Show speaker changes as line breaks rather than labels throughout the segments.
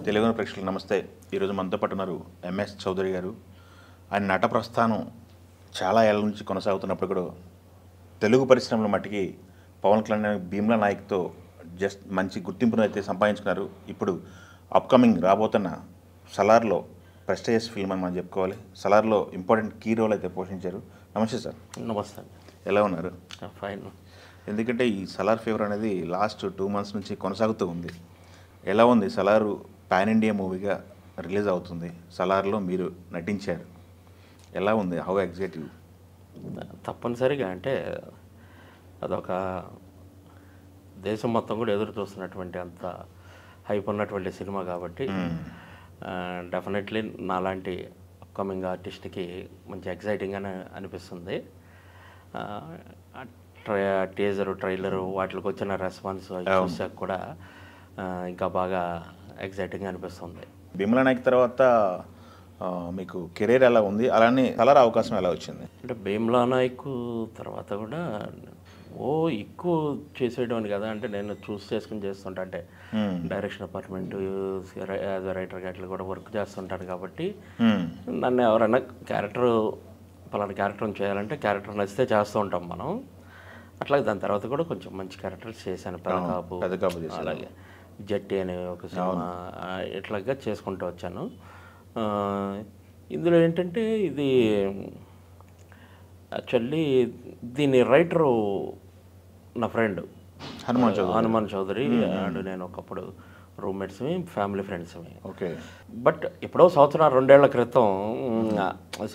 తెలుగు ప్రేక్షకులకు నమస్తే. ఈరోజు మనతో పాటు ఉన్నారు ఎంఎస్ చౌదరి గారు. ఆయన నట ప్రస్థానం చాలా ఏళ్ళ నుంచి కొనసాగుతున్నప్పుడు కూడా తెలుగు పరిశ్రమలో మట్టికి పవన్ కళ్యాణ్ భీమ్లా నాయక్తో జస్ట్ మంచి గుర్తింపును అయితే సంపాదించుకున్నారు. ఇప్పుడు అప్కమింగ్ రాబోతున్న సలార్లో ప్రెస్టీజియస్ ఫిల్మ్ అని మనం చెప్పుకోవాలి. సలార్లో ఇంపార్టెంట్ కీ రోల్ అయితే పోషించారు. నమస్తే సార్.
నమస్తే.
ఎలా ఉన్నారు?
ఫైన్.
ఎందుకంటే ఈ సలార్ ఫీవర్ అనేది లాస్ట్ 2 months నుంచి కొనసాగుతూ ఉంది. ఎలా ఉంది? సలారు పాన్ ఇండియా మూవీగా రిలీజ్ అవుతుంది. సలార్లో మీరు నటించారు. ఎలా ఉంది? హౌ ఎగ్జైటివ్?
తప్పనిసరిగా అంటే అదొక దేశం మొత్తం కూడా ఎదురు చూస్తున్నటువంటి అంత హైప్ ఉన్నటువంటి సినిమా కాబట్టి డెఫినెట్లీ నాలాంటి అప్కమింగ్ ఆర్టిస్ట్కి మంచి ఎగ్జైటింగ్గానే అనిపిస్తుంది. టీజరు, ట్రైలరు వాటికి వచ్చిన రెస్పాన్స్ చూసాక కూడా ఇంకా బాగా ఎగ్జైటింగ్గా అనిపిస్తుంది.
భీమ్లా నాయక్ తర్వాత మీకు కెరీర్ ఎలా ఉంది? అలానే సలార్ అవకాశం ఎలా వచ్చింది?
అంటే భీమ్లా నాయక్ తర్వాత కూడా ఎక్కువ చేసేయడం అని కదా, అంటే నేను చూస్ చేసుకుని చేస్తుంటా. అంటే direction department as a writer గట్ల కూడా వర్క్ చేస్తుంటాను కాబట్టి నన్ను ఎవరైనా పలానా క్యారెక్టర్ని చేయాలంటే క్యారెక్టర్ నచ్చితే చేస్తూ ఉంటాం మనం. అట్లాగే దాని తర్వాత కూడా కొంచెం మంచి క్యారెక్టర్స్ చేశాను. పెదకాపు అలాగే జట్టి అనే ఒక సినిమా ఇట్లాగా చేసుకుంటూ వచ్చాను. ఇందులో ఏంటంటే ఇది యాక్చువల్లీ దీని రైటరు నా ఫ్రెండ్ హనుమాన్ చౌదరి అండ్ నేను ఒకప్పుడు రూమ్మేట్స్మి, ఫ్యామిలీ ఫ్రెండ్స్మి.
ఓకే.
బట్ ఎప్పుడో 1-2 ఏళ్ల క్రితం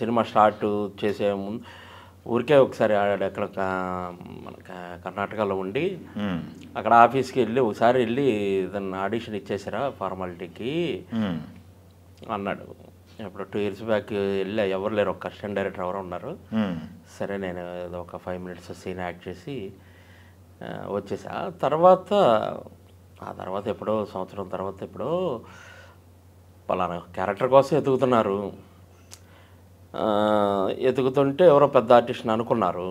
సినిమా స్టార్ట్ చేసే ముందు ఊరికే ఒకసారి అక్కడ మన కర్ణాటకలో ఉండి అక్కడ ఆఫీస్కి ఒకసారి వెళ్ళి దాన్ని ఆడిషన్ ఇచ్చేసారా ఫార్మాలిటీకి అన్నాడు. ఇప్పుడు 2 years బ్యాక్ వెళ్ళి ఎవరు లేరు, ఒక అసిస్టెంట్ డైరెక్టర్ ఎవరు ఉన్నారు. సరే నేను ఏదో ఒక 5 minutes సీన్ యాక్ట్ చేసి వచ్చేసా. ఆ తర్వాత ఎప్పుడో సంవత్సరం తర్వాత ఎప్పుడో పలానా క్యారెక్టర్ కోసం ఎతుకుతున్నారు. ఎతుకుతుంటే ఎవరో పెద్ద ఆర్టిస్ట్ని అనుకున్నారు.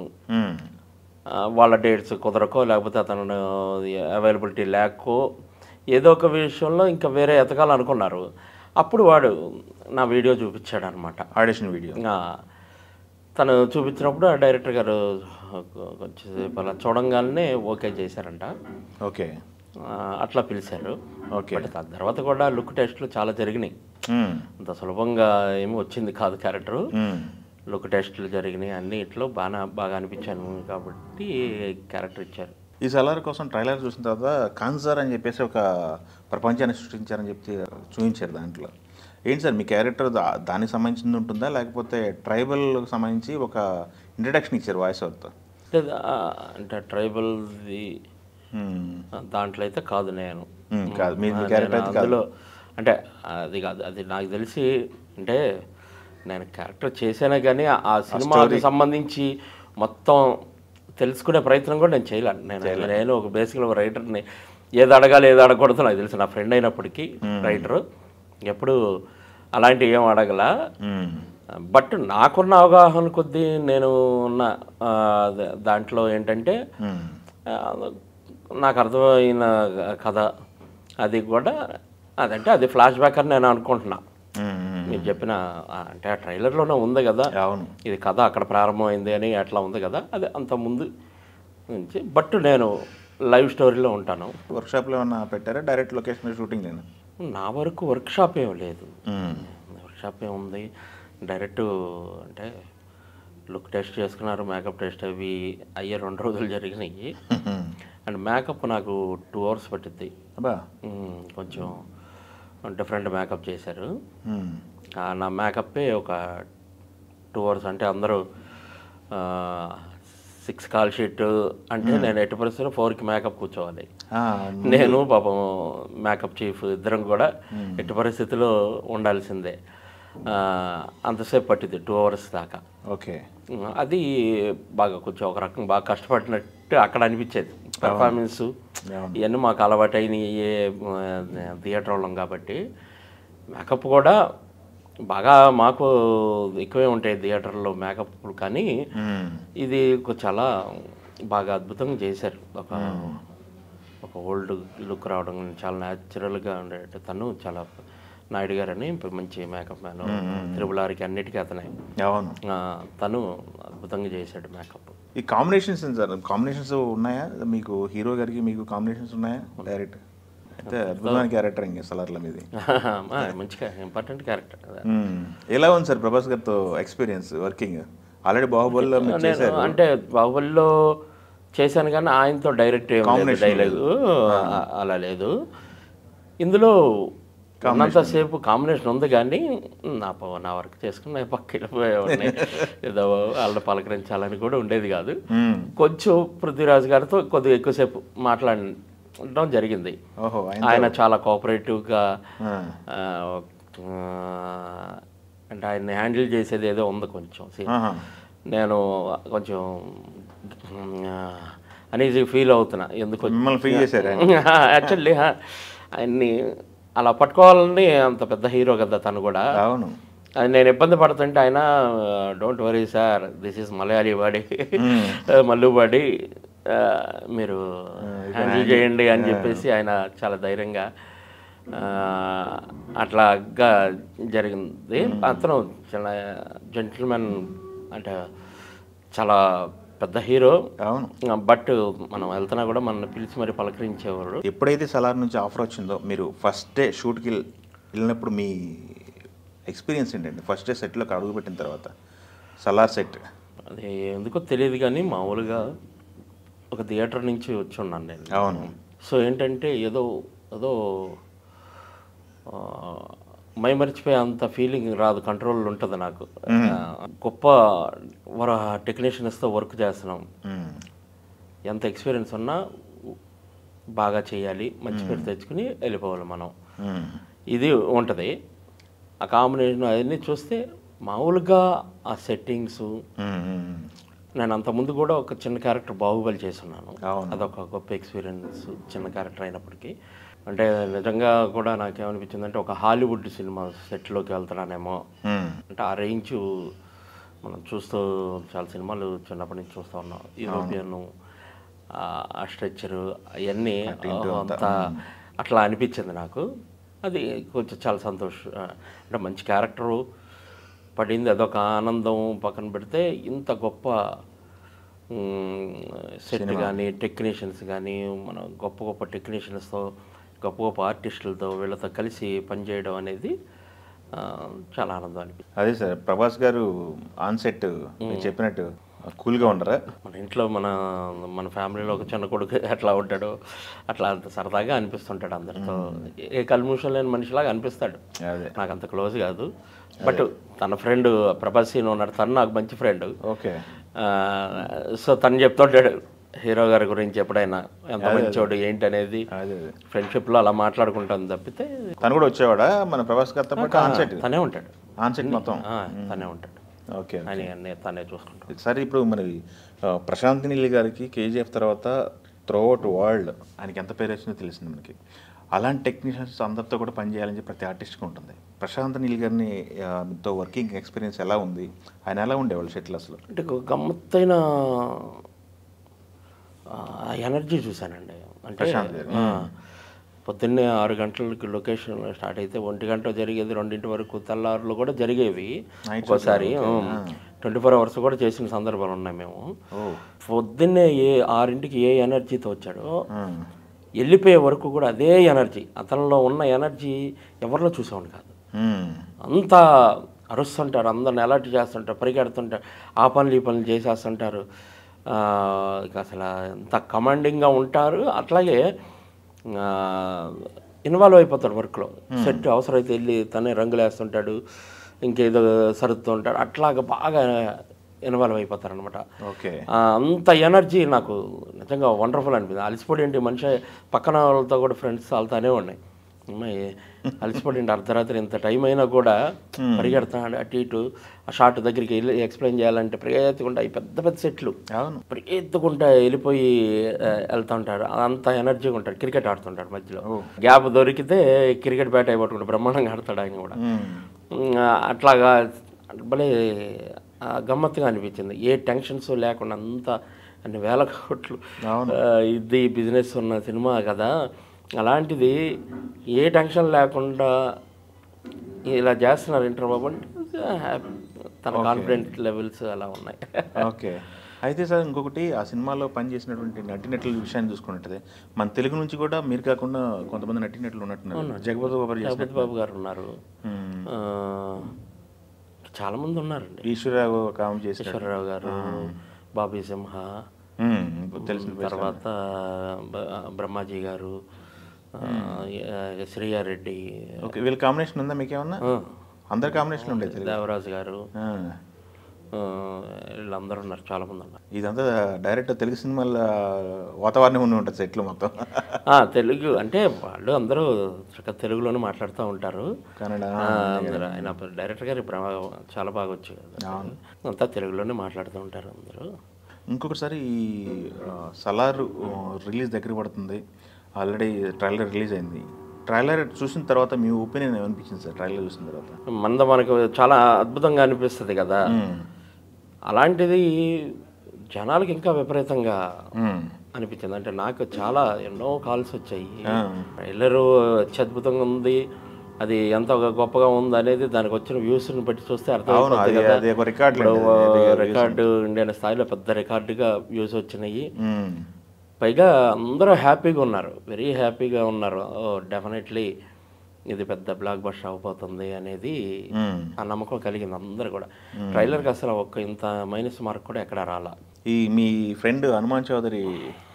వాళ్ళ డేట్స్ కుదరకో లేకపోతే అతను అవైలబిలిటీ లేకో ఏదో ఒక విషయంలో ఇంకా వేరే ఎతకాలనుకున్నారు. అప్పుడు వాడు నా వీడియో చూపించాడు అనమాట,
ఆడిషన్ వీడియో.
తను చూపించినప్పుడు ఆ డైరెక్టర్ గారు కొంచెంసేపు అలా చూడంగానే ఓకే చేశారంట.
ఓకే.
అట్లా పిలిచారు.
ఓకే.
బట్ దాని తర్వాత కూడా లుక్ టెస్ట్లు చాలా జరిగినాయి. అంత సులభంగా ఏమి వచ్చింది కాదు క్యారెక్టరు. లుక్ టెస్ట్లు జరిగినాయి, అన్నీ ఇట్లో బాగా అనిపించాను కాబట్టి క్యారెక్టర్ ఇచ్చారు.
ఈ సలార్ కోసం ట్రైలర్ చూసిన తర్వాత కాన్సర్ అని చెప్పేసి ఒక ప్రపంచాన్ని సృష్టించారని చెప్పి చూపించారు. దాంట్లో ఏంటి సార్ మీ క్యారెక్టర్ దానికి సంబంధించింది ఉంటుందా లేకపోతే ట్రైబల్కి సంబంధించి ఒక ఇంట్రడక్షన్ ఇచ్చారు వాయిస్ ఓవర్తో?
అంటే ట్రైబల్ది దాంట్లో అయితే కాదు. నేను
కాదు, మీ క్యారెక్టర్
అందులో అంటే అది కాదు. అది నాకు తెలిసి అంటే నేను క్యారెక్టర్ చేసానే కానీ ఆ సినిమాకి సంబంధించి మొత్తం తెలుసుకునే ప్రయత్నం కూడా నేను చేయలేను. నేను ఒక బేసిక్గా ఒక రైటర్ని ఏది అడగాలి ఏది అడగకూడదు నాకు తెలుసు. నా ఫ్రెండ్ అయినప్పటికీ రైటరు ఎప్పుడు అలాంటివి ఏం అడగల. బట్ నాకున్న అవగాహన కొద్దీ నేను ఉన్న దాంట్లో ఏంటంటే నాకు అర్థమైన కథ అది కూడా అదంటే అది ఫ్లాష్ బ్యాక్ అని నేను అనుకుంటున్నా. మీరు చెప్పిన అంటే ఆ ట్రైలర్లోనే ఉంది కదా, ఇది కథ అక్కడ ప్రారంభమైంది అని అట్లా ఉంది కదా, అది అంత ముందు నుంచి. బట్ నేను లైవ్ స్టోరీలో ఉంటాను.
వర్క్షాప్లో ఏమన్నా పెట్టారా? డైరెక్ట్ లొకేషన్ షూటింగ్ లేదు
నా వరకు. వర్క్షాప్ ఏం లేదు. వర్క్షాప్ ఏముంది, డైరెక్ట్ అంటే లుక్ టెస్ట్ చేసుకున్నారు, మేకప్ టెస్ట్ అవి అయ్యే 2 రోజులు జరిగినాయి. అండ్ మేకప్ నాకు 2 hours పట్టిద్ది. కొంచెం డిఫరెంట్ మేకప్ చేశారు. నా మేకప్పే ఒక 2 hours. అంటే అందరూ 6 కాల్ షీట్ అంటే నేను ఎట్టి పరిస్థితుల్లో 4కి మేకప్ కూర్చోవాలి. నేను పాపం మేకప్ చీఫ్ ఇద్దరం కూడా ఎట్టి పరిస్థితుల్లో ఉండాల్సిందే. అంతసేపు పట్టింది 2 hours దాకా.
ఓకే.
అది బాగా కొంచెం ఒక రకం బాగా కష్టపడినట్టు అక్కడ అనిపించేది. పెర్ఫార్మెన్స్ ఇవన్నీ మాకు అలవాటు అయినాయి థియేటర్ వాళ్ళం కాబట్టి. మేకప్ కూడా బాగా మాకు ఎక్కువే ఉంటాయి థియేటర్లో మేకప్. కానీ ఇది చాలా బాగా అద్భుతంగా చేశారు. ఒక ఓల్డ్ లుక్ రావడం, చాలా న్యాచురల్గా ఉండేట తను చాలా నాయుడు గారు అని మంచి మేకప్ మ్యాన్, త్రిబుల్-ఆర్కి అన్నిటికీ అతనే.
అవును.
తను అద్భుతంగా చేశాడు మేకప్.
ఈ కాంబినేషన్స్ సార్, కాంబినేషన్స్ ఉన్నాయా మీకు? హీరో గారికి మీకు కాంబినేషన్స్ ఉన్నాయా డైరెక్ట్? అయితే అద్భుతమైన క్యారెక్టర్ ఇంకా సలార్ల మీది.
మంచిగా ఇంపార్టెంట్ క్యారెక్టర్.
ఎలా ఉంది సార్ ప్రభాస్ గారితో ఎక్స్పీరియన్స్ వర్కింగ్? ఆల్రెడీ బాహుబలిలో మీరు చేశారు.
అంటే బాహుబలిలో చేశాను కానీ ఆయనతో డైరెక్ట్ డైలాగు అలా లేదు. ఇందులో ఉన్నంతసేపు కాంబినేషన్ ఉంది కానీ నా వర్క్ చేసుకుని పక్క వెళ్ళిపోయేవాడిని. ఏదో వాళ్ళని పలకరించాలని కూడా ఉండేది కాదు. కొంచెం పృథ్వీరాజ్ గారితో కొద్దిగా ఎక్కువసేపు మాట్లాడడం జరిగింది. ఆయన చాలా కోఆపరేటివ్గా, అంటే ఆయన్ని హ్యాండిల్ చేసేది ఏదో ఉంది కొంచెం. నేను కొంచెం అనీజీ ఫీల్ అవుతున్నా. ఎందుకు యాక్చువల్లీ ఆయన్ని అలా పట్టుకోవాలని, అంత పెద్ద హీరో కదా తను కూడా.
అవును.
నేను ఇబ్బంది పడుతుంటే ఆయన don't worry sir, this is Malayali body, Mallu body, మీరు హ్యాండిల్ చేయండి అని చెప్పేసి ఆయన చాలా ధైర్యంగా అట్లాగా జరిగింది. అతను చాలా జెంటిల్మెన్, అంటే చాలా పెద్ద హీరో.
అవును.
బట్ మనం వెళ్తున్నా కూడా మనల్ని పిలిచి మరి పలకరించేవారు.
ఎప్పుడైతే సలార్ నుంచి ఆఫర్ వచ్చిందో, మీరు ఫస్ట్ డే షూట్కి వెళ్ళినప్పుడు మీ ఎక్స్పీరియన్స్ ఏంటండి? ఫస్ట్ డే సెట్లోకి అడుగుపెట్టిన తర్వాత సలార్ సెట్.
అది ఎందుకో తెలియదు కానీ మామూలుగా ఒక థియేటర్ నుంచి వచ్చి ఉన్నాను నేను.
అవును.
సో ఏంటంటే ఏదో ఏదో మైమరిచిపోయే అంత ఫీలింగ్ రాదు, కంట్రోల్ ఉంటుంది నాకు. గొప్ప టెక్నీషియన్స్తో వర్క్ చేస్తున్నాం. ఎంత ఎక్స్పీరియన్స్ ఉన్నా బాగా చేయాలి, మంచి పేరు తెచ్చుకుని వెళ్ళిపోవాలి మనం. ఇది ఉంటుంది. ఆ కాంబినేషన్ అవన్నీ చూస్తే మామూలుగా ఆ సెట్టింగ్స్. నేను అంతకుముందు కూడా ఒక చిన్న క్యారెక్టర్ బాహుబలి చేస్తున్నాను. అదొక గొప్ప ఎక్స్పీరియన్స్, చిన్న క్యారెక్టర్ అయినప్పటికీ. అంటే నిజంగా కూడా నాకేమనిపించిందంటే ఒక హాలీవుడ్ సినిమా సెట్లోకి వెళ్తున్నానేమో. అంటే ఆ రేంజ్ మనం చూస్తూ చాలా సినిమాలు చిన్నప్పటి నుంచి చూస్తూ ఉన్నాం. యూరోపియన్, ఆ స్ట్రెచ్చరు, అవన్నీ అంతా అట్లా అనిపించింది నాకు. అది కొంచెం చాలా సంతోషం. అంటే మంచి క్యారెక్టరు పడింది, అదొక ఆనందం. పక్కన పెడితే ఇంత గొప్ప సెట్ కానీ, టెక్నీషియన్స్ కానీ, మన గొప్ప గొప్ప టెక్నీషియన్స్తో, గొప్ప గొప్ప ఆర్టిస్టులతో వీళ్ళతో కలిసి పనిచేయడం అనేది చాలా ఆనందం అనిపిస్తుంది.
అదే సార్, ప్రభాస్ గారు ఆన్ సెట్ మీరు చెప్పినట్టు కూల్గా ఉండరా?
మన ఇంట్లో మన ఫ్యామిలీలో ఒక చిన్న కొడుకు ఎట్లా ఉంటాడో అట్లా అంత సరదాగా అనిపిస్తుంటాడు అందరితో. ఏ కల్మూషన్ లేని మనిషిలాగా అనిపిస్తాడు. నాకు అంత క్లోజ్ కాదు, బట్ తన ఫ్రెండ్ ప్రభాస్ సీన్ ఉన్నాడు, తను నాకు మంచి ఫ్రెండ్.
ఓకే.
సో తను చెప్తుంటాడు హీరో గారి గురించి ఎప్పుడైనా ఎంత మంచోడు ఏంటి అనేది. ఫ్రెండ్షిప్లో అలా మాట్లాడుకుంటాను తప్పితే.
తను కూడా వచ్చేవాడా మన ప్రభాస్ గారితో పాటు? ఆన్ సెట్
తనే ఉంటాడు.
ఆన్ సెట్ మొత్తం
తనే ఉంటాడు.
ఓకే.
తనే చూసుకుంటాడు.
సరే, ఇప్పుడు మరి ప్రశాంత్ నీల్ గారికి కేజీఎఫ్ తర్వాత త్రూఅవుట్ వరల్డ్ ఆయనకి ఎంత పేరు వచ్చిందో తెలిసింది మనకి. అలాంటి టెక్నీషియన్స్ అందరితో కూడా పనిచేయాలని చెప్పి ప్రతి ఆర్టిస్ట్కి ఉంటుంది. ప్రశాంత్ నీల్ గారిని తో వర్కింగ్ ఎక్స్పీరియన్స్ ఎలా ఉంది? ఆయన ఎలా ఉండేవాళ్ళు షెటిల్ అసలు?
అంటే గమ్మత్తైన ఎనర్జీ చూశానండి. అంటే పొద్దున్నే 6 గంటలకి లొకేషన్ స్టార్ట్ అయితే 1 గంట జరిగేది, 2 వరకు తెల్లారులు కూడా జరిగేవి. ఒకసారి 24 అవర్స్ కూడా చేసిన సందర్భాలు ఉన్నాయి. మేము పొద్దున్నే 6ంటికి ఏ ఎనర్జీతో వచ్చాడో వెళ్ళిపోయే వరకు కూడా అదే ఎనర్జీ. అతనిలో ఉన్న ఎనర్జీ ఎవరిలో చూసేవాడు కాదు. అంతా అరుస్తుంటారు, అందరిని అలర్ట్ చేస్తుంటారు, పరిగెడుతుంటారు, ఆ పనులు ఈ పనులు చేసేస్తుంటారు. అసలు ఎంత కమాండింగ్గా ఉంటారు. అట్లాగే ఇన్వాల్వ్ అయిపోతాడు వర్క్లో. సెట్ అవసరమైతే వెళ్ళి తనే రంగులు వేస్తుంటాడు, ఇంకేదో సరుతూ ఉంటాడు. అట్లాగా బాగా ఇన్వాల్వ్ అయిపోతారు అనమాట. అంత ఎనర్జీ నాకు నిజంగా వండర్ఫుల్ అనిపించింది. అలసిపోయి ఏంటి మనిషి, పక్కన వాళ్ళతో కూడా ఫ్రెండ్స్ వాళ్ళతోనే ఉన్నాయి. అలసిపోయి అర్ధరాత్రి ఇంత టైం అయినా కూడా పరిగెడుతున్నాడు అటు ఇటు. ఆ షార్ట్ దగ్గరికి వెళ్ళి ఎక్స్ప్లెయిన్ చేయాలంటే పరిగెత్తుకుంటా, ఈ పెద్ద పెద్ద సెట్లు పరిగెత్తుకుంటా వెళ్ళిపోయి వెళ్తూ ఉంటారు. అంత ఎనర్జీగా ఉంటాడు. క్రికెట్ ఆడుతుంటాడు, మధ్యలో గ్యాప్ దొరికితే క్రికెట్ బ్యాట్ అయిపోట్టుకుంటాడు, బ్రహ్మాండంగా ఆడతాడు ఆయన కూడా. అట్లాగా భలే గమ్మత్తుగా అనిపించింది. ఏ టెన్షన్స్ లేకుండా అంత అన్ని వేల కోట్లు ఇది బిజినెస్ ఉన్న సినిమా కదా. అలాంటిది ఏ టెన్షన్ లేకుండా ఇలా చేస్తున్నారు ఇంటర్బాబు అంటే తన కాన్ఫిడెంట్ లెవెల్స్ అలా ఉన్నాయి.
ఓకే. అయితే సార్ ఇంకొకటి ఆ సినిమాలో పనిచేసినటువంటి నటీనటుల విషయాన్ని చూసుకున్నట్టే మన తెలుగు నుంచి కూడా మీరు కాకుండా కొంతమంది నటీనటులు ఉన్నట్టున్నారు. జగపతి
బాబు గారు ఉన్నారు, చాలామంది ఉన్నారండి.
ఈశ్వరరావు కామెంట్ చేశారు,
ఈశ్వరరావు గారు, బాబీ సింహ,
తెలిసిన
తర్వాత బ్రహ్మాజీ గారు, శ్రీయారెడ్డి.
ఓకే, వీళ్ళ కాంబినేషన్ ఉందా మీకేమన్నా? అందరు కాంబినేషన్ ఉండేది.
దేవరాజు గారు, వీళ్ళందరూ ఉన్నారు, చాలామంది ఉన్నారు.
ఇదంతా డైరెక్ట్ తెలుగు సినిమాల వాతావరణం ఉండి ఉంటుంది సెట్లు మొత్తం.
తెలుగు అంటే వాళ్ళు అందరూ తెలుగులోనే మాట్లాడుతూ ఉంటారు.
కన్నడ
ఆయన డైరెక్టర్ గారు చాలా బాగా వచ్చాయి కదా, అంతా తెలుగులోనే మాట్లాడుతూ ఉంటారు అందరూ.
ఇంకొకసారి ఈ సలార్ రిలీజ్ దగ్గర పడుతుంది, ఆల్రెడీ ట్రైలర్ రిలీజ్ అయింది. ట్రైలర్ చూసిన తర్వాత మీ ఒపీనియన్ ఏమనిపించింది సార్? ట్రైలర్ చూసిన తర్వాత
మనకు చాలా అద్భుతంగా అనిపిస్తుంది కదా, అలాంటిది జనాలకి ఇంకా విపరీతంగా అనిపించింది. అంటే నాకు చాలా ఎన్నో కాల్స్ వచ్చాయి, ట్రైలరు అత్యద్భుతంగా ఉంది, అది ఎంత గొప్పగా ఉంది అనేది దానికి వచ్చిన వ్యూస్ని బట్టి చూస్తే అర్థమవుతుంది కదా. రికార్డు ఇండియన్ స్థాయిలో పెద్ద రికార్డుగా వ్యూస్ వచ్చినాయి. పైగా అందరూ హ్యాపీగా ఉన్నారు, వెరీ హ్యాపీగా ఉన్నారు. డెఫినెట్లీ ఇది పెద్ద బ్లాక్ బస్టర్ అయిపోతుంది అనేది ఆ నమ్మకం కలిగింది అందరూ కూడా. ట్రైలర్కి అసలు ఇంత మైనస్ మార్క్ కూడా ఎక్కడ రాలా.
ఈ మీ ఫ్రెండ్ హనుమాన్ చౌదరి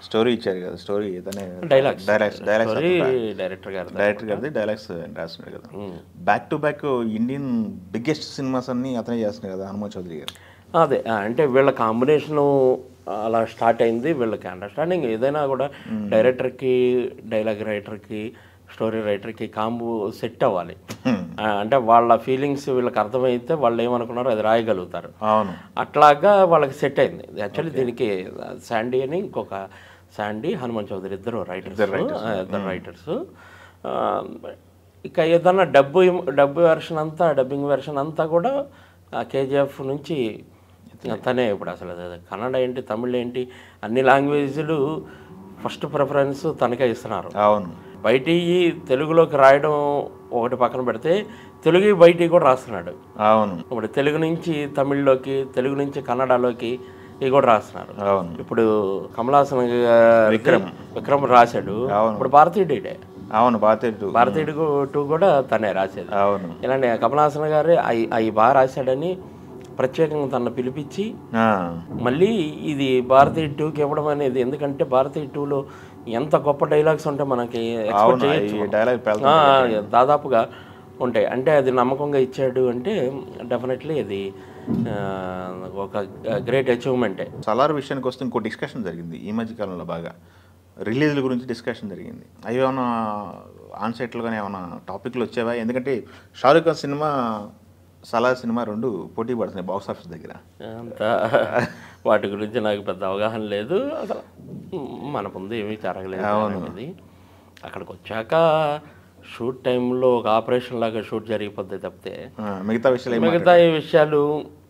స్టోరీ ఇచ్చారు కదా, స్టోరీ
డైరెక్టర్
గారిది డైలాగ్స్ రాస్తున్నాడు కదా. Back to back Indian biggest cinemas అన్ని అతనే చేస్తున్నాడు కదా హనుమాన్ చౌదరి గారు.
అదే అంటే వీళ్ళ కాంబినేషను అలా స్టార్ట్ అయింది. వీళ్ళకి అండర్స్టాండింగ్ ఏదైనా కూడా డైరెక్టర్కి, డైలాగ్ రైటర్కి, స్టోరీ రైటర్కి కాంబో సెట్ అవ్వాలి. అంటే వాళ్ళ ఫీలింగ్స్ వీళ్ళకి అర్థమైతే వాళ్ళు ఏమనుకున్నారో అది రాయగలుగుతారు.
అవును,
అట్లాగా వాళ్ళకి సెట్ అయింది. యాక్చువల్లీ దీనికి శాండీ అని ఇంకొక శాండీ, హనుమాన్ చౌదరి ఇద్దరు రైటర్స్. ఇక ఏదన్నా డబ్బింగ్ వెర్షన్ అంతా కూడా కేజీఎఫ్ నుంచి తనే. ఇప్పుడు అసలు కన్నడ ఏంటి, తమిళ్ ఏంటి, అన్ని లాంగ్వేజ్లు ఫస్ట్ ప్రిఫరెన్స్ తనకే ఇస్తున్నారు.
అవును,
బయటి తెలుగులోకి రాయడం ఒకటి పక్కన పెడితే తెలుగు బయటి కూడా రాస్తున్నాడు.
అవును,
ఇప్పుడు తెలుగు నుంచి తమిళ్లోకి, తెలుగు నుంచి కన్నడలోకి ఇవి కూడా రాస్తున్నారు. ఇప్పుడు కమల్ హాసన్ విక్రమ్ రాశాడు, ఇప్పుడు భారతీయుడే.
అవును,
భారతీయుడు 2 కూడా తనే రాసేది.
అవును,
ఇలాంటి కమల్ హాసన్ గారే అవి బాగా రాశాడని ప్రత్యేకంగా తనను పిలిపించి మళ్ళీ ఇది భారతీయ 2కి ఇవ్వడం అనేది. ఎందుకంటే భారతీయ 2లో ఎంత గొప్ప డైలాగ్స్ ఉంటే మనకి ఎక్స్పెక్ట్ చేయొచ్చు, దాదాపుగా ఉంటాయి. అంటే అది నమ్మకంగా ఇచ్చాడు అంటే డెఫినెట్లీ అది ఒక గ్రేట్ అచీవ్మెంటే.
సలార్ విషయానికి వస్తే ఇంకో డిస్కషన్ జరిగింది ఈ మధ్యకాలంలో, బాగా రిలీజ్ల గురించి డిస్కషన్ జరిగింది. అవి ఏమైనా ఆన్సైట్లో కానీ ఏమైనా టాపిక్లు వచ్చేవా? ఎందుకంటే షారూఖ్ ఖాన్ సినిమా, సలార్ సినిమా 2 పోటీ పడుతున్నాయి బాక్స్ ఆఫీస్ దగ్గర.
అంతా వాటి గురించి నాకు పెద్ద అవగాహన లేదు, అసలు మన ముందు ఏమీ జరగలేదు. అనేది అక్కడికి వచ్చాక షూట్ టైంలో ఒక ఆపరేషన్ లాగా షూట్ జరిగిపోద్ది తప్పితే మిగతా విషయాలు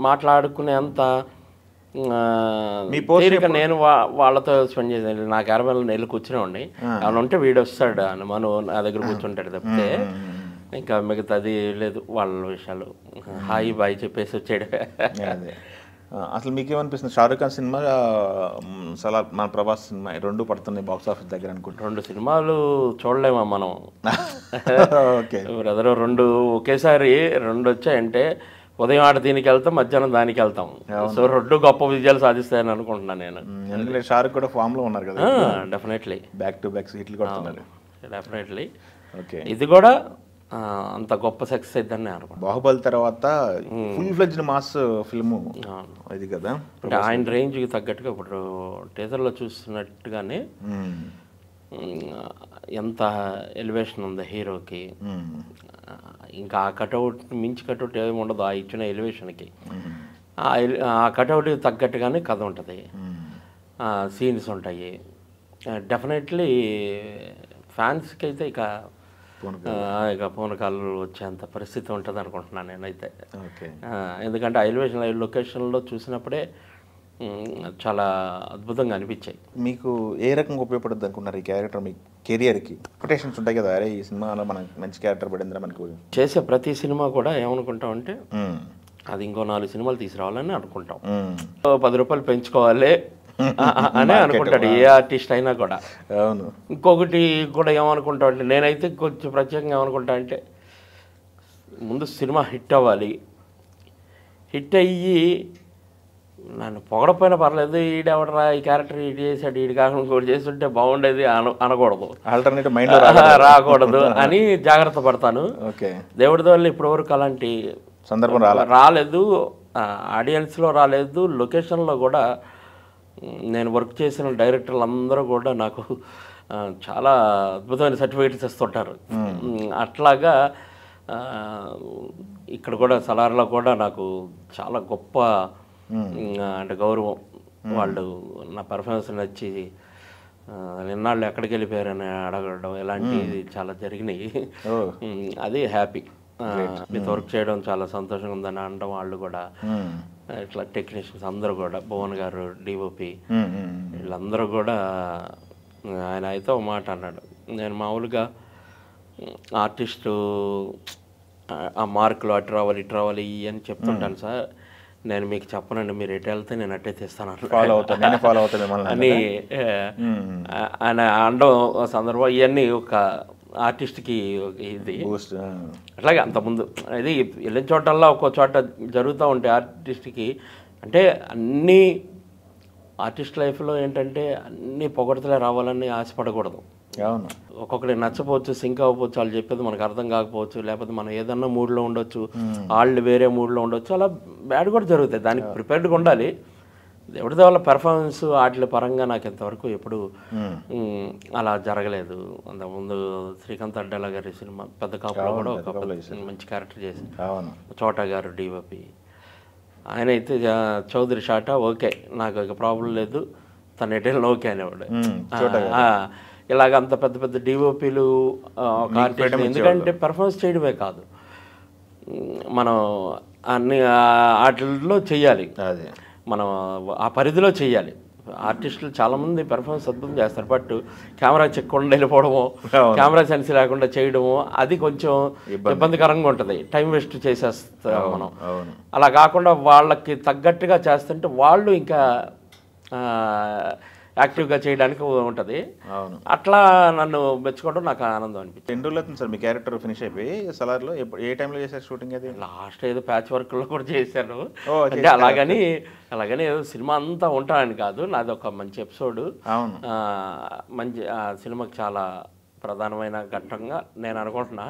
మాట్లాడుకునే అంత తీరిక నేను వాళ్ళతో స్పెండ్ చేసాను. నాకు 60 నెలలు కూర్చునేవాడిని. ఏమైనా ఉంటే వీడు వస్తాడు అని మనం నా దగ్గర కూర్చుంటాడు తప్పితే ఇంకా మిగతాది లేదు. వాళ్ళ విషయాలు హాయి బాయ్ చెప్పేసి వచ్చాడు.
అసలు మీకేమనిపిస్తుంది? షారూఖ్ ఖాన్ సినిమా, సలార్, మన ప్రభాస్ సినిమా 2 పడుతున్నాయి బాక్స్ ఆఫీస్ దగ్గర అనుకుంటా.
2 సినిమాలు చూడలేమా మనం? బ్రదర్ 2 ఒకేసారి 2 వచ్చాయంటే ఉదయం దీనికి వెళ్తాం, మధ్యాహ్నం దానికి వెళ్తాం. సో 2 గొప్ప విజయాలు సాధిస్తాయని అనుకుంటున్నాను నేను.
ఎందుకంటే షారూఖ్ కూడా ఫామ్ లో ఉన్నారు కదా.
డెఫినెట్లీ
బ్యాక్ టు బ్యాక్ హిట్లు కొడుతున్నారు.
డెఫినెట్లీ ఇది కూడా అంత గొప్ప సక్సెస్ అయిద్దని అనుకుంటున్నాను.
బాహుబలి తర్వాత ఫుల్ ఫ్లెడ్జ్డ్ మాస్ ఫిల్మ్ ఇది కదా.
అంటే ఆయన రేంజ్కి తగ్గట్టుగా ఇప్పుడు టీజర్లో చూస్తున్నట్టుగానే ఎంత ఎలివేషన్ ఉంది హీరోకి. ఇంకా ఆ కటౌట్ మించి కటౌట్ ఏమి ఉండదు ఆ ఇచ్చిన ఎలివేషన్కి. ఆ కటౌట్కి తగ్గట్టుగానే కథ ఉంటుంది, సీన్స్ ఉంటాయి. డెఫినెట్లీ ఫ్యాన్స్కి అయితే ఇక పూనకాలు వచ్చేంత పరిస్థితి ఉంటుంది అనుకుంటున్నాను నేనైతే. ఎందుకంటే ఆ ఎలివేషన్ లొకేషన్లో చూసినప్పుడే చాలా అద్భుతంగా అనిపించాయి.
మీకు ఏ రకంగా ఉపయోగపడుతుంది అనుకున్నారు ఈ క్యారెక్టర్ మీ కెరియర్కి? ఎక్స్పెక్టేషన్స్ ఉంటాయి కదా, అరే ఈ సినిమాలో మనకు మంచి క్యారెక్టర్ పడిందిరా మనకు.
చేసే ప్రతి సినిమా కూడా ఏమనుకుంటామంటే అది ఇంకో 4 సినిమాలు తీసుకురావాలని అనుకుంటాం. 10 రూపాయలు పెంచుకోవాలి అనే అనుకుంటాడు ఏ ఆర్టిస్ట్ అయినా కూడా.
అవును.
ఇంకొకటి కూడా ఏమనుకుంటా అంటే, నేనైతే కొంచెం ప్రత్యేకంగా ఏమనుకుంటా అంటే, ముందు సినిమా హిట్ అవ్వాలి, హిట్ అయ్యి నన్ను పొగడపోయినా పర్లేదు, ఈడెవడరా ఈ క్యారెక్టర్ ఈడు చేశాడు, ఈడు కాకుండా ఇంకోటి చేస్తుంటే బాగుండేది అనకూడదు,
ఆల్టర్నేటివ్ మైండ్
రాకూడదు అని జాగ్రత్త పడతాను.
ఓకే.
దేవుడి వల్ల ఇప్పటివరకు అలాంటి
సందర్భం
రాలేదు, ఆడియన్స్లో రాలేదు, లొకేషన్లో కూడా. నేను వర్క్ చేసిన డైరెక్టర్లు అందరూ కూడా నాకు చాలా అద్భుతమైన సర్టిఫికేట్స్ ఇస్తుంటారు. అట్లాగా ఇక్కడ కూడా సలార్లో కూడా నాకు చాలా గొప్ప అంటే గౌరవం. వాళ్ళు నా పెర్ఫార్మెన్స్ నచ్చి నిన్నాళ్ళు ఎక్కడికి వెళ్ళిపోయారని అడగడం ఇలాంటివి చాలా జరిగినాయి. అది హ్యాపీ. మీతో వర్క్ చేయడం చాలా సంతోషంగా ఉందని అనడం వాళ్ళు కూడా. ఇట్లా టెక్నీషియన్స్ అందరూ కూడా, భువన్ గారు డిఓపి వీళ్ళందరూ కూడా. ఆయన అయితే ఒక మాట అన్నాడు, నేను మామూలుగా ఆర్టిస్టు ఆ మార్కులు అటు రావాలి అని చెప్తుంటాను సార్, నేను మీకు చెప్పనండి, మీరు ఎటు వెళ్తే నేను అట్టే తీస్తాను అని ఆయన అనడం సందర్భం. ఇవన్నీ ఒక ఆర్టిస్ట్కి ఇది అట్లాగే అంతకుముందు ఇది వెళ్ళిన చోటల్లా ఒక్కో చోట జరుగుతూ ఉంటాయి ఆర్టిస్ట్కి. అంటే అన్నీ ఆర్టిస్ట్ లైఫ్లో ఏంటంటే అన్నీ పొగడతలే రావాలని ఆశపడకూడదు.
అవును.
ఒక్కొక్కటి నచ్చపోవచ్చు, సింక్ అవ్వకపోవచ్చు, వాళ్ళు చెప్పేది మనకు అర్థం కాకపోవచ్చు, లేకపోతే మనం ఏదన్నా మూడ్లో ఉండొచ్చు, వాళ్ళు వేరే మూడ్లో ఉండొచ్చు, అలా బ్యాడ్ కూడా జరుగుతాయి. దానికి ప్రిపేర్డ్గా ఉండాలి. ఎవరిదో వాళ్ళ పెర్ఫార్మెన్స్ వాటి పరంగా నాకు ఇంతవరకు ఎప్పుడు అలా జరగలేదు. అంతకుముందు శ్రీకాంత్ అడ్డాల గారి సినిమా పెద్ద కాపులో కూడా ఒక మంచి క్యారెక్టర్ చేసి, చోటా గారు డిఓపి, ఆయన అయితే చౌదరి షాటా ఓకే, నాకు ఇక ప్రాబ్లం లేదు, తన ఎటైనా ఓకే అనేవాడు. ఇలాగ అంత పెద్ద పెద్ద డిఓపీలు ఎందుకంటే పెర్ఫార్మెన్స్ చేయడమే కాదు, మనం అన్ని వాటిల్లో చెయ్యాలి, మనం ఆ పరిధిలో చెయ్యాలి. ఆర్టిస్టులు చాలామంది పెర్ఫార్మెన్స్ అద్భుతం చేస్తారు, బట్ కెమెరా చెక్కకుండా వెళ్ళిపోవడము, కెమెరా సెన్స్ లేకుండా చేయడము అది కొంచెం ఇబ్బందికరంగా ఉంటుంది, టైం వేస్ట్ చేసేస్తాం మనం. అలా కాకుండా వాళ్ళకి తగ్గట్టుగా చేస్తుంటే వాళ్ళు ఇంకా యాక్టివ్గా చేయడానికి ఉంటుంది. అట్లా నన్ను మెచ్చుకోవడం నాకు ఆనందం అనిపించింది.
ఎన్ని రోజులు అవుతుంది సార్ మీ క్యారెక్టర్ ఫినిష్ అయిపోయి సలార్లో? ఏ టైంలో చేశారు షూటింగ్? అది
లాస్ట్ ఏదో ప్యాచ్ వర్క్లో కూడా చేశాను. అంటే అలాగని ఏదో సినిమా అంతా ఉంటానని కాదు, నాది ఒక మంచి ఎపిసోడ్. మంచి సినిమాకి చాలా ప్రధానమైన ఘట్టంగా నేను అనుకుంటున్నా.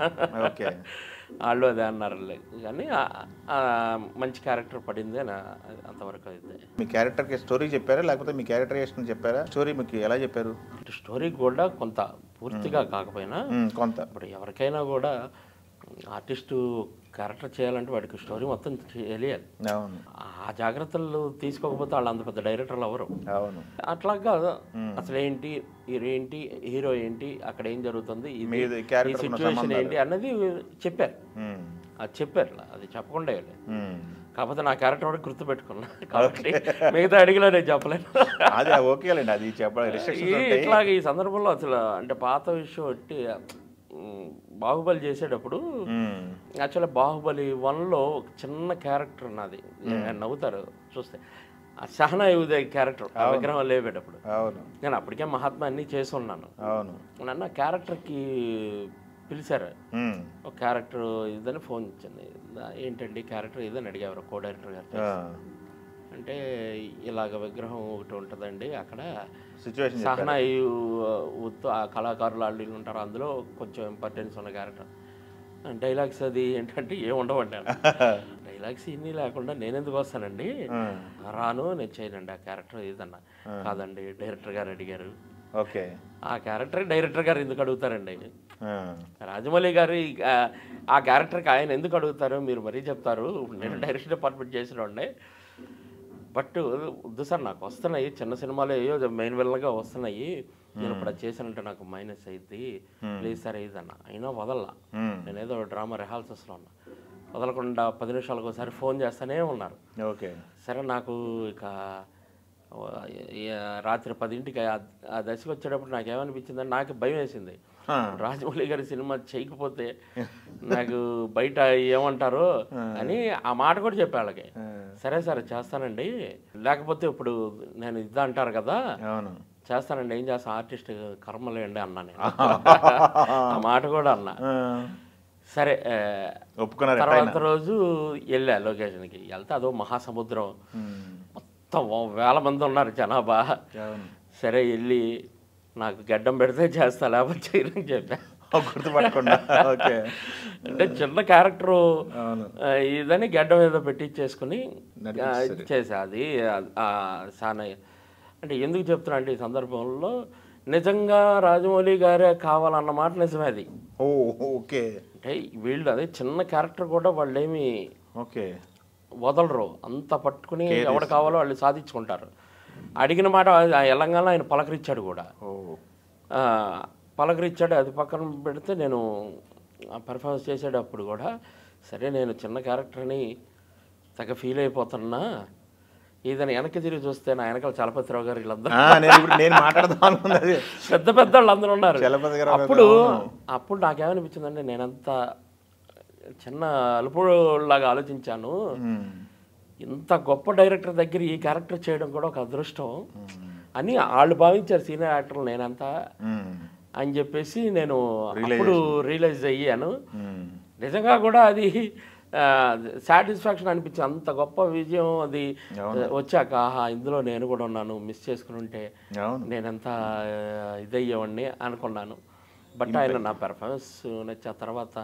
వాళ్ళు అదే అన్నారు కానీ మంచి క్యారెక్టర్ పడింది అని అంతవరకు అయితే.
మీ క్యారెక్టర్కి స్టోరీ చెప్పారా లేకపోతే మీ క్యారెక్టరైజేషన్ చెప్పారా? స్టోరీ మీకు ఎలా చెప్పారు?
స్టోరీ కూడా కొంత పూర్తిగా కాకపోయినా
కొంత.
ఇప్పుడు ఎవరికైనా కూడా ఆర్టిస్టు క్యారెక్టర్ చేయాలంటే వాడికి స్టోరీ మొత్తం తెలియాలి. ఆ జాగ్రత్తలు తీసుకోకపోతే వాళ్ళు అంత పెద్ద డైరెక్టర్లు ఎవరు. అట్లాగా అసలు ఏంటి, హీరో ఏంటి, అక్కడ ఏం జరుగుతుంది, ఈ సిచ్యువేషన్ ఏంటి అన్నది చెప్పారు. అది చెప్పారు, అది చెప్పకుండా కాకపోతే నా క్యారెక్టర్ కూడా గుర్తుపెట్టుకున్నా కాబట్టి మిగతా అడిగిలో నేను చెప్పలేను. ఇట్లాగ ఈ సందర్భంలో అసలు అంటే పాత విషయం బట్టి బాహుబలి చేసేటప్పుడు యాక్చువల్గా బాహుబలి 1లో ఒక చిన్న క్యారెక్టర్ ఉన్నది, నవ్వుతారు చూస్తే, ఆ షహనా యూదయ్ క్యారెక్టర్ ఆ విగ్రహం లేవేటప్పుడు నేను అప్పటికే మహాత్మా అన్నీ చేసి ఉన్నాను. నన్ను ఆ క్యారెక్టర్కి పిలిచారు, ఒక క్యారెక్టర్ ఇదని ఫోన్ ఇచ్చింది, ఏంటండి క్యారెక్టర్ ఇదని అడిగారు కో డైరెక్టర్ గారు. అంటే ఇలాగ విగ్రహం ఒకటి ఉంటుందండి అక్కడ, సహనా ఆ కళాకారులు వాళ్ళు ఉంటారు, అందులో కొంచెం ఇంపార్టెన్స్ ఉన్న క్యారెక్టర్. డైలాగ్స్ అది ఏంటంటే ఏముండవండి, డైలాగ్స్ ఇన్ని లేకుండా నేను ఎందుకు వస్తానండి, రాను, నేను చేయనండి ఆ క్యారెక్టర్ ఏదన్నా. కాదండి డైరెక్టర్ గారు అడిగారు. ఆ క్యారెక్టర్ డైరెక్టర్ గారు ఎందుకు అడుగుతారండి, రాజమౌళి గారు ఆ క్యారెక్టర్కి ఆయన ఎందుకు అడుగుతారు, మీరు మరీ చెప్తారు, నేను డైరెక్షన్ డిపార్ట్మెంట్ చేసినండి. బట్ వద్దు సార్, నాకు వస్తున్నాయి చిన్న సినిమాలు ఏయో మెయిన్ విలన్గా వస్తున్నాయి, నేను ఇప్పుడు చేశానంటే నాకు మైనస్ అయింది, ప్లీజ్ సార్ అయ్యిదన్న. అయినా వదల్లా, నేనేదో డ్రామా రిహార్సల్స్లో ఉన్నా, వదలకుండా 10 నిమిషాలకు ఒకసారి ఫోన్ చేస్తూనే ఉన్నారు. సరే నాకు ఇక రాత్రి 10ంటికి ఆ దశకు వచ్చేటప్పుడు నాకేమనిపించిందంటే నాకు భయం వేసింది. రాజమౌళి గారి సినిమా చేయకపోతే నాకు బయట ఏమంటారో అని ఆ మాట కూడా చెప్పే వాళ్ళకి. సరే సరే చేస్తానండి, లేకపోతే ఇప్పుడు నేను ఇది అంటారు కదా, చేస్తానండి, ఏం చేస్తాను, ఆర్టిస్ట్ కర్మలేండి అన్నా నేను. ఆ మాట కూడా అన్నా. సరే
ఒప్పుకున్నారు.
తర్వాత రోజు వెళ్ళా లొకేషన్కి. వెళ్తే అదో మహాసముద్రం, మొత్తం వేల మంది ఉన్నారు జనాభా. సరే వెళ్ళి నాకు గడ్డం పెడితే చేస్తా, లేకపోతే చేయని చెప్పా.
గుర్తుపట్టకుండా
అంటే చిన్న క్యారెక్టరు ఇదని గడ్డం ఏదో పెట్టించేసుకుని చేసా. అది చాలా అంటే ఎందుకు చెప్తున్నా అంటే ఈ సందర్భంలో నిజంగా రాజమౌళి గారే కావాలన్నమాట నిజమే అది.
ఓకే.
అంటే వీళ్ళు అదే చిన్న క్యారెక్టర్ కూడా వాళ్ళేమి
ఓకే
వదలరు, అంత పట్టుకుని ఎవడు కావాలో వాళ్ళు సాధించుకుంటారు. అడిగిన మాట తెలంగాణ ఆయన పలకరించాడు కూడా, పలకరించాడు. అది పక్కన పెడితే నేను పర్ఫార్మెన్స్ చేసేటప్పుడు కూడా సరే నేను చిన్న క్యారెక్టర్ని తెగ ఫీల్ అయిపోతున్నా, ఏదైనా వెనక్కి తిరిగి చూస్తే నా వెనకాల చలపతిరావు గారు వీళ్ళందరూ పెద్ద పెద్ద వాళ్ళు అందరూ ఉన్నారు. అప్పుడు నాకేమనిపించిందంటే నేనంతా చిన్న అలుపులాగా ఆలోచించాను, ఇంత గొప్ప డైరెక్టర్ దగ్గర ఈ క్యారెక్టర్ చేయడం కూడా ఒక అదృష్టం అని వాళ్ళు భావించారు సీనియర్ యాక్టర్లు నేనంతా అని చెప్పేసి నేను అప్పుడు రియలైజ్ అయ్యాను. నిజంగా కూడా అది సాటిస్ఫాక్షన్ అనిపించింది. అంత గొప్ప విజయం అది వచ్చాక ఆహా ఇందులో నేను కూడా ఉన్నాను, మిస్ చేసుకుని ఉంటే నేనెంత ఇదయ్యేవాడిని అనుకున్నాను. బట్ ఆయన నా పెర్ఫార్మెన్స్ నచ్చా. తర్వాత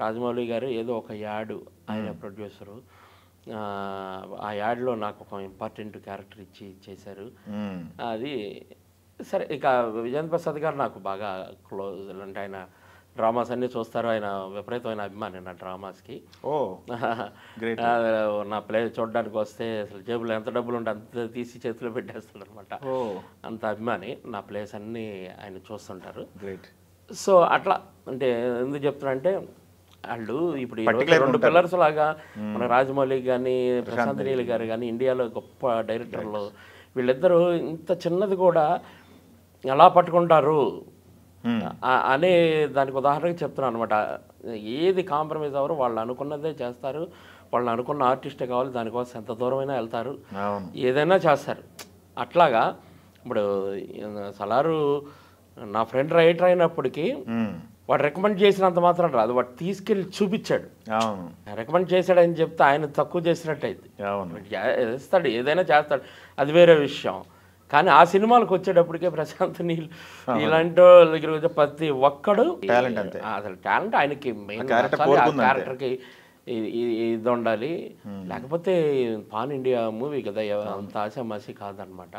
రాజమౌళి గారు ఏదో ఒక యాడ్, ఆయన ప్రొడ్యూసరు, ఆ యాడ్లో నాకు ఒక ఇంపార్టెంట్ క్యారెక్టర్ ఇచ్చి చేశారు. అది సరే. ఇక విజేంద్ర ప్రసాద్ గారు నాకు బాగా క్లోజ్, అంటే ఆయన డ్రామాస్ అన్నీ చూస్తారు, ఆయన విపరీతమైన అభిమాని నా డ్రామాస్కి. నా ప్లే చూడడానికి వస్తే అసలు జేబులో ఎంత డబ్బులు ఉంటే అంత తీసి చేతిలో పెట్టేస్తాడు అనమాట, అంత అభిమాని. నా ప్లేస్ అన్నీ ఆయన చూస్తుంటారు. సో అట్లా అంటే ఎందుకు చెప్తున్నా అంటే వాళ్ళు ఇప్పుడు 2 పిల్లర్స్ లాగా మన రాజమౌళి కానీ ప్రశాంత్ నీల్ గారు కానీ ఇండియాలో గొప్ప డైరెక్టర్లు, వీళ్ళిద్దరూ ఇంత చిన్నది కూడా ఎలా పట్టుకుంటారు అనే దానికి ఉదాహరణగా చెప్తున్నాను అనమాట. ఏది కాంప్రమైజ్ అవ్వరు, వాళ్ళు అనుకున్నదే చేస్తారు, వాళ్ళు అనుకున్న ఆర్టిస్టే కావాలి, దానికోసం ఎంత దూరమైనా వెళ్తారు, ఏదైనా చేస్తారు. అట్లాగా ఇప్పుడు సలారు నా ఫ్రెండ్ రైటర్ అయినప్పటికీ వాడు రికమెండ్ చేసినంత మాత్రం రాదు, వాడు తీసుకెళ్ళి చూపించాడు. రికమెండ్ చేశాడని చెప్తే ఆయన తక్కువ చేసినట్టు అయితే చేస్తాడు, ఏదైనా చేస్తాడు, అది వేరే విషయం. కానీ ఆ సినిమాలకు వచ్చేటప్పటికే ప్రశాంత్ నీల్ ఇలాంటి దగ్గర ప్రతి ఒక్కడు అసలు టాలెంట్ ఆయనకి మెయిన్ క్యారెక్టర్కి ఇది ఉండాలి. లేకపోతే పాన్ ఇండియా మూవీ కదా, అంత ఆశామాసి కాదనమాట.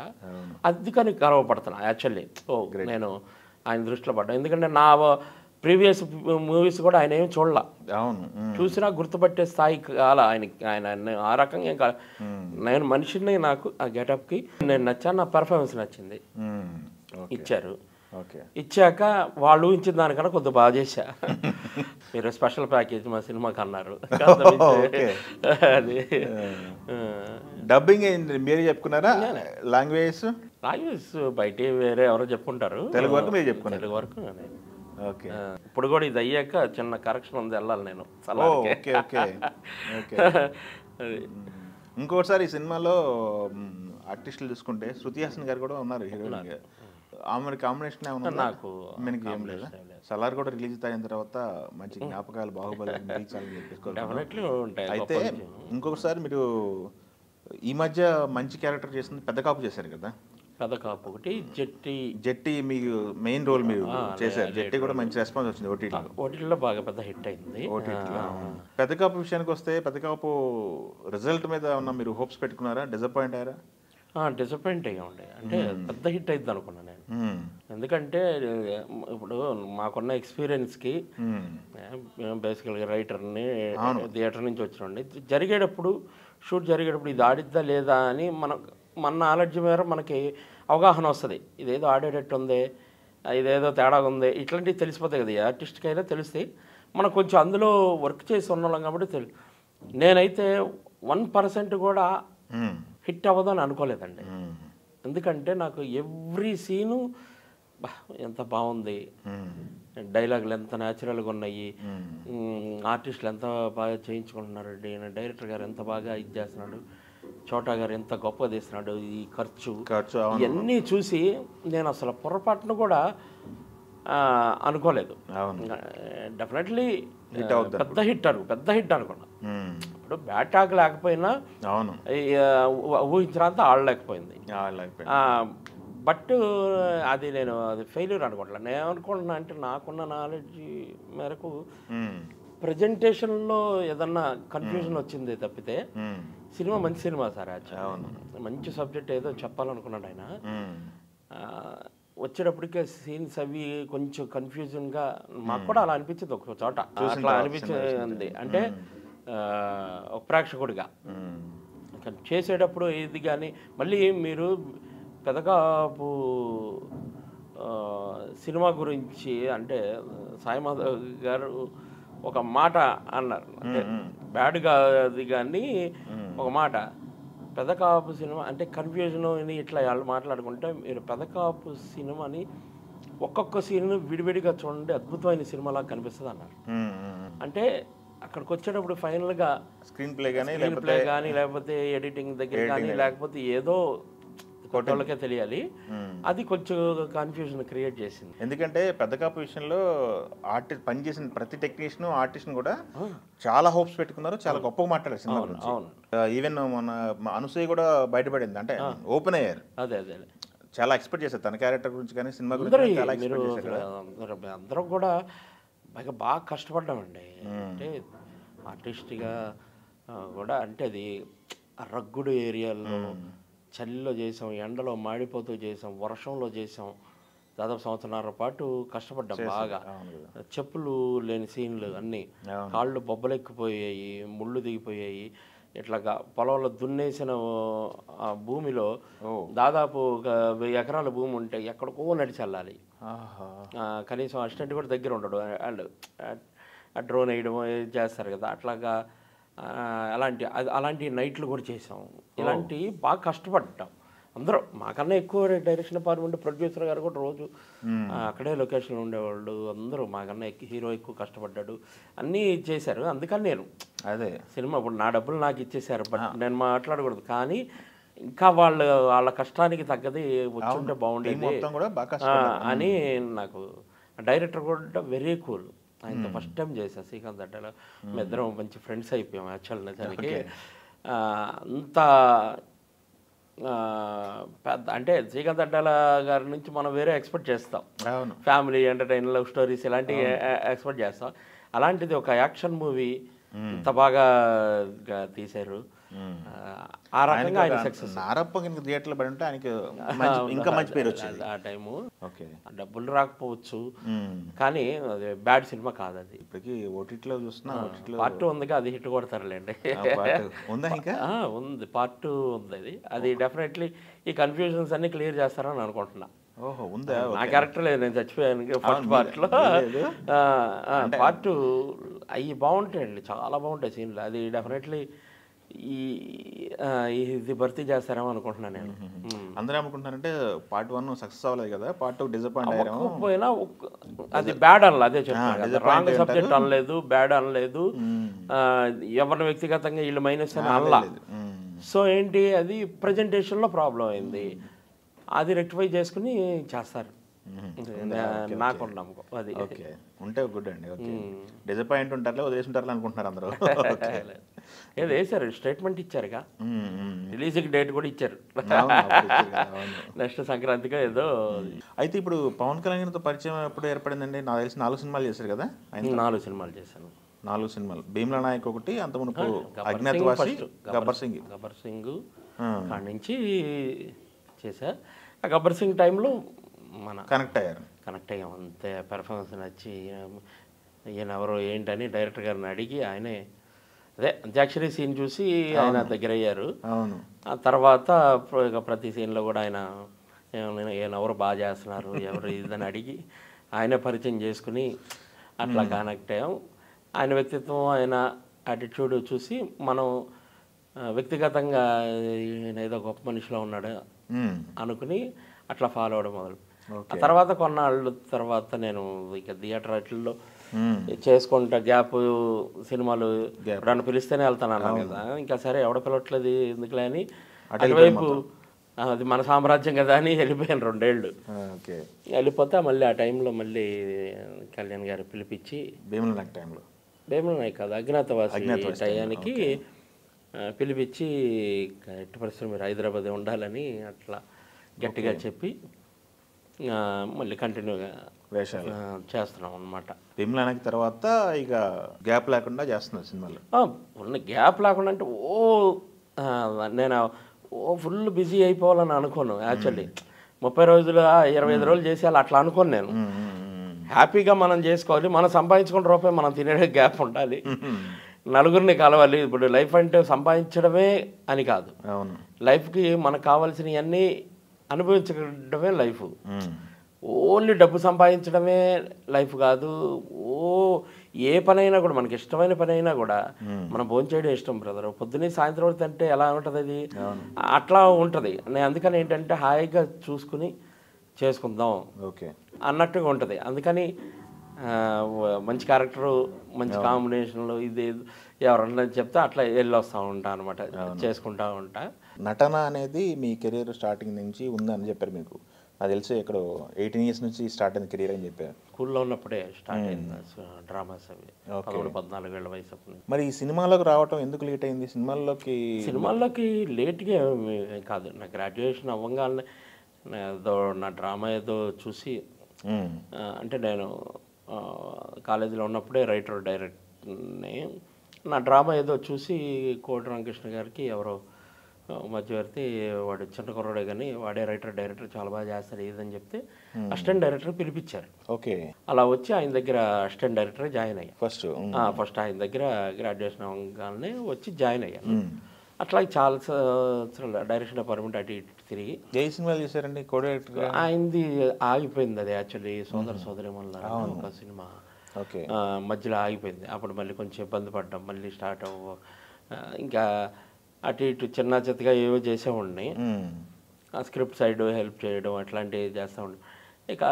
అందుకని గర్వపడుతున్నా యాక్చువల్లీ. నేను ఆయన దృష్టిలో పడ్డా, ఎందుకంటే నా ప్రీవియస్ మూవీస్ కూడా ఆయన ఏమి చూడాల, చూసినా గుర్తుపట్టే స్థాయి కాల ఆయనకి. ఆయన ఆ రకంగా ఏం కాదు. నేను మనిషిని, నాకు ఆ గెటప్కి నేను నచ్చాను, నా పెర్ఫార్మెన్స్ నచ్చింది, ఇచ్చారు. ఇచ్చాక వాళ్ళు ఊహించిన దానికన్నా కొద్దిగా బాగా చేశా. మీరు స్పెషల్ ప్యాకేజ్ మా సినిమాకి అన్నారు. అది
డబ్బింగ్ మీరే చెప్పుకున్నారా? లాంగ్వేజ్
బయట వేరే ఎవరో చెప్పుకుంటారు,
తెలుగు వరకు మీరు చెప్పుకున్నారు.
తెలుగు వరకు ఇప్పుడు కూడా ఇది అయ్యాక చిన్న కరెక్షన్ ఉంది, వెళ్ళాలి నేను.
ఇంకోసారి ఈ సినిమాలో ఆర్టిస్టులు చూసుకుంటే శృతి హాసన్ గారు కూడా ఉన్నారు హీరోయిన్. ఆమె కాంబినేషన్ ఏమన్నా
నాకు
మనకి ఏం లేదా? సలార్ కూడా రిలీజ్ అయిన తర్వాత మంచి జ్ఞాపకాలు బాహుబలి ఉంటాయి. అయితే ఇంకొకసారి మీరు ఈ మధ్య మంచి క్యారెక్టర్ చేసింది పెద్ద కాపు చేశారు కదా.
పెద్ద కాపు ఒకటి,
జట్టి మీకు మెయిన్ రోల్ మీరు చేశారు. జట్టి కూడా మంచి రెస్పాన్స్ వచ్చింది
ఓటీటీలో, బాగా పెద్ద హిట్ అయింది.
పెద్ద కాపు విషయానికి వస్తే పెద్ద కాపు రిజల్ట్ మీద ఉన్న మీరు హోప్స్ పెట్టుకున్నారా? డిసప్పాయింట్ అయ్యారా?
డిసప్పాయింట్ అయ్యా ఉండే, అంటే పెద్ద హిట్ అయింది అనుకున్నాను నేను. ఎందుకంటే ఇప్పుడు మాకున్న ఎక్స్పీరియన్స్కి బేసికల్గా రైటర్ని థియేటర్ నుంచి వచ్చినండి, జరిగేటప్పుడు షూట్ జరిగేటప్పుడు ఇది ఆడిద్దా లేదా అని మన నాలెడ్జ్ మేర మనకి అవగాహన వస్తుంది. ఇదేదో ఆడేటట్టు ఉంది, ఇదేదో తేడాగా ఉంది, ఇట్లాంటివి తెలిసిపోతాయి కదా. ఆర్టిస్ట్కి అయినా తెలిస్తే మనకు కొంచెం అందులో వర్క్ చేసి ఉన్నాం కాబట్టి నేనైతే 1% కూడా హిట్ అవ్వదని అనుకోలేదండి. ఎందుకంటే నాకు ఎవ్రీ సీను ఎంత బాగుంది, డైలాగులు ఎంత న్యాచురల్గా ఉన్నాయి, ఆర్టిస్టులు ఎంత బాగా చేయించుకుంటున్నారు, డైరెక్టర్ గారు ఎంత బాగా ఇది చేస్తున్నాడు, చోటా గారు ఎంత గొప్పగా తీస్తున్నాడు, ఈ ఖర్చు ఇవన్నీ చూసి నేను అసలు పొరపాటును కూడా అనుకోలేదు. డెఫినెట్లీ పెద్ద హిట్ అనుకున్నా. ఇప్పుడు బ్యాడ్ టాక్ లేకపోయినా ఊహించినంత ఆడలేకపోయింది. బట్ అది నేను అది ఫెయిల్యూర్ అనుకుంటున్నాను. నేను ఏమనుకుంటున్నా అంటే నాకున్న నాలెడ్జ్ మేరకు ప్రజెంటేషన్లో ఏదన్నా కన్ఫ్యూజన్ వచ్చింది తప్పితే సినిమా మంచి సినిమా సార్. యాక్చువల్లీ మంచి సబ్జెక్ట్ ఏదో చెప్పాలనుకున్నాడు ఆయన. వచ్చేటప్పటికే సీన్స్ అవి కొంచెం కన్ఫ్యూజన్గా మాకు కూడా అలా అనిపించింది ఒక చోట. అట్లా అనిపించింది అంటే ఒక ప్రేక్షకుడిగా చేసేటప్పుడు ఇది. కానీ మళ్ళీ మీరు పెదకాపు సినిమా గురించి అంటే సాయి మాధవ్ గారు ఒక మాట అన్నారు, అంటే బ్యాడ్గా అది కానీ ఒక మాట, పెదకాపు సినిమా అంటే కన్ఫ్యూజన్ అని ఇట్లా వాళ్ళు మాట్లాడుకుంటే మీరు పెదకాపు సినిమాని ఒక్కొక్క సీన్ విడివిడిగా చూడండి అద్భుతమైన సినిమాలా కనిపిస్తుంది అన్నారు. అంటే అక్కడికి వచ్చేటప్పుడు ఫైనల్గా స్క్రీన్ ప్లే కానీ లేకపోతే ఎడిటింగ్ దగ్గర కానీ లేకపోతే ఏదో కొట్టోళ్ళకే తెలియాలి, అది కొంచెం కన్ఫ్యూజన్ క్రియేట్ చేసింది.
ఎందుకంటే పెద్దకాపు విషయంలో ఆర్టిస్ట్ పనిచేసిన ప్రతి టెక్నీషియన్ ఆర్టిస్ట్ కూడా చాలా హోప్స్ పెట్టుకున్నారు, చాలా గొప్పగా మాట్లాడారు సినిమా గురించి. ఈవెన్ మన అనసూయ కూడా బయటపడింది, అంటే ఓపెన్ అయ్యారు.
అదే అదే
చాలా ఎక్స్పెక్ట్ చేశారు తన క్యారెక్టర్ గురించి కానీ సినిమా గురించి.
అందరం కూడా బాగా కష్టపడ్డామండి. అంటే ఆర్టిస్ట్గా కూడా అంటే అది రగ్గుడు ఏరియాలో చలిలో చేసాం, ఎండలో మాడిపోతూ చేసాం, వర్షంలో చేసాం, దాదాపు సంవత్సరాల పాటు కష్టపడ్డాం బాగా. చెప్పులు లేని సీన్లు అన్నీ, కాళ్ళు బొబ్బలెక్కిపోయాయి, ముళ్ళు దిగిపోయాయి. ఇట్లాగా పొలంలో దున్నేసిన భూమిలో దాదాపు ఒక 1000 ఎకరాల భూమి ఉంటే ఎక్కడికో నడిచి వెళ్ళాలి. కనీసం అసిస్టెంట్ కూడా దగ్గర ఉండడు, వాళ్ళు డ్రోన్ వేయడం చేస్తారు కదా అట్లాగా. అలాంటి నైట్లు కూడా చేసాం. ఇలాంటి బాగా కష్టపడ్డాం అందరూ. మాకన్నా ఎక్కువ డైరెక్షన్ డిపార్ట్మెంట్ ప్రొడ్యూసర్ గారు కూడా రోజు అక్కడే లొకేషన్లో ఉండేవాళ్ళు. అందరూ మాకన్నా హీరో ఎక్కువ కష్టపడ్డాడు, అన్నీ చేశారు. అందుకని నేను
అదే సినిమా
ఇప్పుడు నా డబ్బులు నాకు ఇచ్చేసారు, బట్ నేను మాట్లాడకూడదు. కానీ ఇంకా వాళ్ళ కష్టానికి తగ్గది వచ్చుంటే బాగుండేది అని నాకు. డైరెక్టర్ కూడా వెరీ కూల్. ఆయనతో ఫస్ట్ టైం చేశాను శ్రీకాంత్ అడ్డాలో. మేమిద్దరం మంచి ఫ్రెండ్స్ అయిపోయాం యాక్చువల్ నిజానికి. అంత పెద్ద అంటే శ్రీకాంత్ అడ్డాల గారి నుంచి మనం వేరే ఎక్స్పెక్ట్ చేస్తాం, ఫ్యామిలీ ఎంటర్టైన్ లవ్ స్టోరీస్ ఇలాంటివి ఎక్స్పెక్ట్ చేస్తాం. అలాంటిది ఒక యాక్షన్ మూవీ ఇంత బాగా తీశారు. ఆ రకంగా ఆయన సక్సెస్.
నారప్ప థియేటర్లో పడి ఉంటే ఆయనకి ఇంకా మంచి పేరు వచ్చింది
ఆ టైము. డబ్బులు రాకపోవచ్చు కానీ అది బ్యాడ్ సినిమా కాదు. అది
ఇప్పటికి ఓటీటీలో చూస్తున్నా,
పార్ట్ 2 ఉందిగా, అది హిట్ కొడతారులేండి. ఉంది పార్ట్ 2 ఉంది. అది డెఫినెట్లీ ఈ కన్ఫ్యూజన్స్ అన్ని క్లియర్ చేస్తారని అనుకుంటున్నా. నా క్యారెక్టర్ లేదు, నేను చచ్చిపోయాను ఫస్ట్ పార్ట్లో. పార్ట్ 2 అవి బాగుంటాయండి, చాలా బాగుంటాయి సీన్లు. అది డెఫినెట్లీ ఇది భర్తీ చేస్తారేమో అనుకుంటున్నాను నేను.
అందరూ అనుకుంటున్నారంటే పార్ట్ 1 సక్సెస్ అవ్వలేదు కదా, పార్ట్ 2 డిసప్పాయింట్ అయ్యారేమో.
పోయినా అది బ్యాడ్ అనలేదు, అదే చెప్తాను. రాంగ్ సబ్జెక్ట్ అనలేదు, బ్యాడ్ అనలేదు, ఎవరిని వ్యక్తిగతంగా వీళ్ళు మైనస్ అని అనలా. సో ఏంటి, అది ప్రజెంటేషన్లో ప్రాబ్లం అయింది, అది రెక్టిఫై చేసుకుని చేస్తారు నాకు నమ్మకం. అది
ఉంటే గుడ్ అండి. డిసప్పాయింట్ ఉంటారులే, వదిలేసి ఉంటారు అనుకుంటున్నారు అందరూ.
ఏదో వేసారు, స్టేట్మెంట్ ఇచ్చారుగా, రిలీజ్కి డేట్ కూడా ఇచ్చారు, నెక్స్ట్ సంక్రాంతిగా ఏదో.
అయితే ఇప్పుడు పవన్ కళ్యాణ్తో పరిచయం ఎప్పుడు ఏర్పడిందండి? నాకు తెలిసి 4 సినిమాలు చేశారు కదా ఆయన?
4 సినిమాలు చేశాను.
4 సినిమాలు. భీమ్లా నాయక్ ఒకటి, అంత మునుపు అజ్ఞాతవాసి, గబ్బర్ సింగ్
కాడి నుంచి చేశా. ఆ గబ్బర్ సింగ్ టైంలో మన కనెక్ట్ అయ్యాం అంతే. పెర్ఫార్మెన్స్ నచ్చి ఈయన ఎవరో ఏంటని డైరెక్టర్ గారిని అడిగి ఆయనే అదే అంత్యాక్షరి సీన్ చూసి ఆయన దగ్గర అయ్యారు. ఆ తర్వాత ప్రతి సీన్లో కూడా ఆయన ఈయన ఎవరు బాగా చేస్తున్నారు, ఎవరు ఇదని అడిగి ఆయనే పరిచయం చేసుకుని అట్లా కనెక్ట్ అయ్యాం. ఆయన వ్యక్తిత్వం, ఆయన యాటిట్యూడ్ చూసి మనం వ్యక్తిగతంగా ఈయన ఏదో గొప్ప మనిషిలో ఉన్నాడు అనుకుని అట్లా ఫాలో అవడం మొదలు. ఆ తర్వాత కొన్నాళ్ళ తర్వాత నేను ఇక థియేటర్ వాటిల్లో చేసుకుంటా గ్యాప్ సినిమాలు నన్ను పిలిస్తేనే వెళ్తాను అన్నాను కదా, ఇంకా సరే ఎవడ పిలవట్లేదు ఎందుకులే అని అటువైపు అది మన సామ్రాజ్యం కదా అని వెళ్ళిపోయాను 2 ఏళ్ళు. వెళ్ళిపోతే మళ్ళీ ఆ టైంలో మళ్ళీ కళ్యాణ్ గారు పిలిపించి భీమల నాయక్ కాదు అజ్ఞాతవాసి టయానికి పిలిపించి ఎట్టి పరిస్థితులు మీరు హైదరాబాద్ ఉండాలని అట్లా గట్టిగా చెప్పి మళ్ళీ కంటిన్యూగా చేస్తున్నాం అనమాట.
భీమల నాయక్ తర్వాత ఇక గ్యాప్ లేకుండా చేస్తున్నారు సినిమాలు.
ఉన్న గ్యాప్ లేకుండా అంటే నేను ఫుల్ బిజీ అయిపోవాలని అనుకోను. యాక్చువల్లీ 30 రోజులు 25 రోజులు చేసేయాలి అట్లా అనుకోను నేను. హ్యాపీగా మనం చేసుకోవాలి, మనం సంపాదించుకున్న రూపాయి మనం తినే గ్యాప్ ఉండాలి, నలుగురిని కలవాలి. ఇప్పుడు లైఫ్ అంటే సంపాదించడమే అని కాదు, లైఫ్కి మనకు కావాల్సినవన్నీ అనుభవించడమే లైఫ్. ఓన్లీ డబ్బు సంపాదించడమే లైఫ్ కాదు. ఏ పనైనా కూడా మనకి ఇష్టమైన పని అయినా కూడా మనం భోంచేయడం ఇష్టం బ్రదర్. పొద్దున్నే సాయంత్రం వరకు అంటే ఎలా ఉంటుంది అది, అట్లా ఉంటుంది. నేను అందుకని ఏంటంటే హాయిగా చూసుకుని చేసుకుందాం అన్నట్టుగా ఉంటుంది. అందుకని మంచి క్యారెక్టరు, మంచి కాంబినేషన్లు ఇది ఎవరన్నా చెప్తే అట్లా వెళ్ళి వస్తూ ఉంటా అనమాట, చేసుకుంటా ఉంటా.
నటన అనేది మీ కెరీర్ స్టార్టింగ్ నుంచి ఉందని చెప్పారు. మీకు అది తెలిసి ఇక్కడ 18 years నుంచి స్టార్ట్ అయింది కెరీర్ అని చెప్పారు.
స్కూల్లో ఉన్నప్పుడే స్టార్ట్ అయింది డ్రామాస్ అవి, 14 ఏళ్ళ వయసు.
మరి ఈ సినిమాలోకి రావటం ఎందుకు లేట్ అయింది? సినిమాల్లోకి
లేట్గా కాదు, నా గ్రాడ్యుయేషన్ అవ్వగానే నా డ్రామా ఏదో చూసి, అంటే నేను కాలేజీలో ఉన్నప్పుడే రైటర్ డైరెక్టర్ని, నా డ్రామా ఏదో చూసి కోటి రామకృష్ణ గారికి ఎవరో మధ్యవర్తి, వాడు చిన్న కుర్రాడే కానీ వాడే రైటర్ డైరెక్టర్ చాలా బాగా చేస్తాడు ఏదని చెప్తే అసిస్టెంట్ డైరెక్టర్ పిలిపించారు. అలా వచ్చి ఆయన దగ్గర అసిస్టెంట్ డైరెక్టర్ జాయిన్ అయ్యాను. ఫస్ట్ ఆయన దగ్గర గ్రాడ్యుయేషన్ అవ్వగానే వచ్చి జాయిన్ అయ్యాను. అట్లా చాలా డైరెక్షన్ డిపార్ట్మెంట్ అటు ఇటు తిరిగి.
ఏ సినిమాలు చేశారండి కో డైరెక్టర్?
ఆయనది ఆగిపోయింది అది, యాక్చువల్లీ సోదరిమల్ల ఒక సినిమా మధ్యలో ఆగిపోయింది. అప్పుడు మళ్ళీ కొంచెం ఇబ్బంది పడ్డాం, మళ్ళీ స్టార్ట్ ఇంకా అటు ఇటు చిన్న చిత్తగా ఏవో చేసేవాడిని. ఆ స్క్రిప్ట్ సైడ్ హెల్ప్ చేయడం అట్లాంటివి చేస్తూ ఉండి. ఇక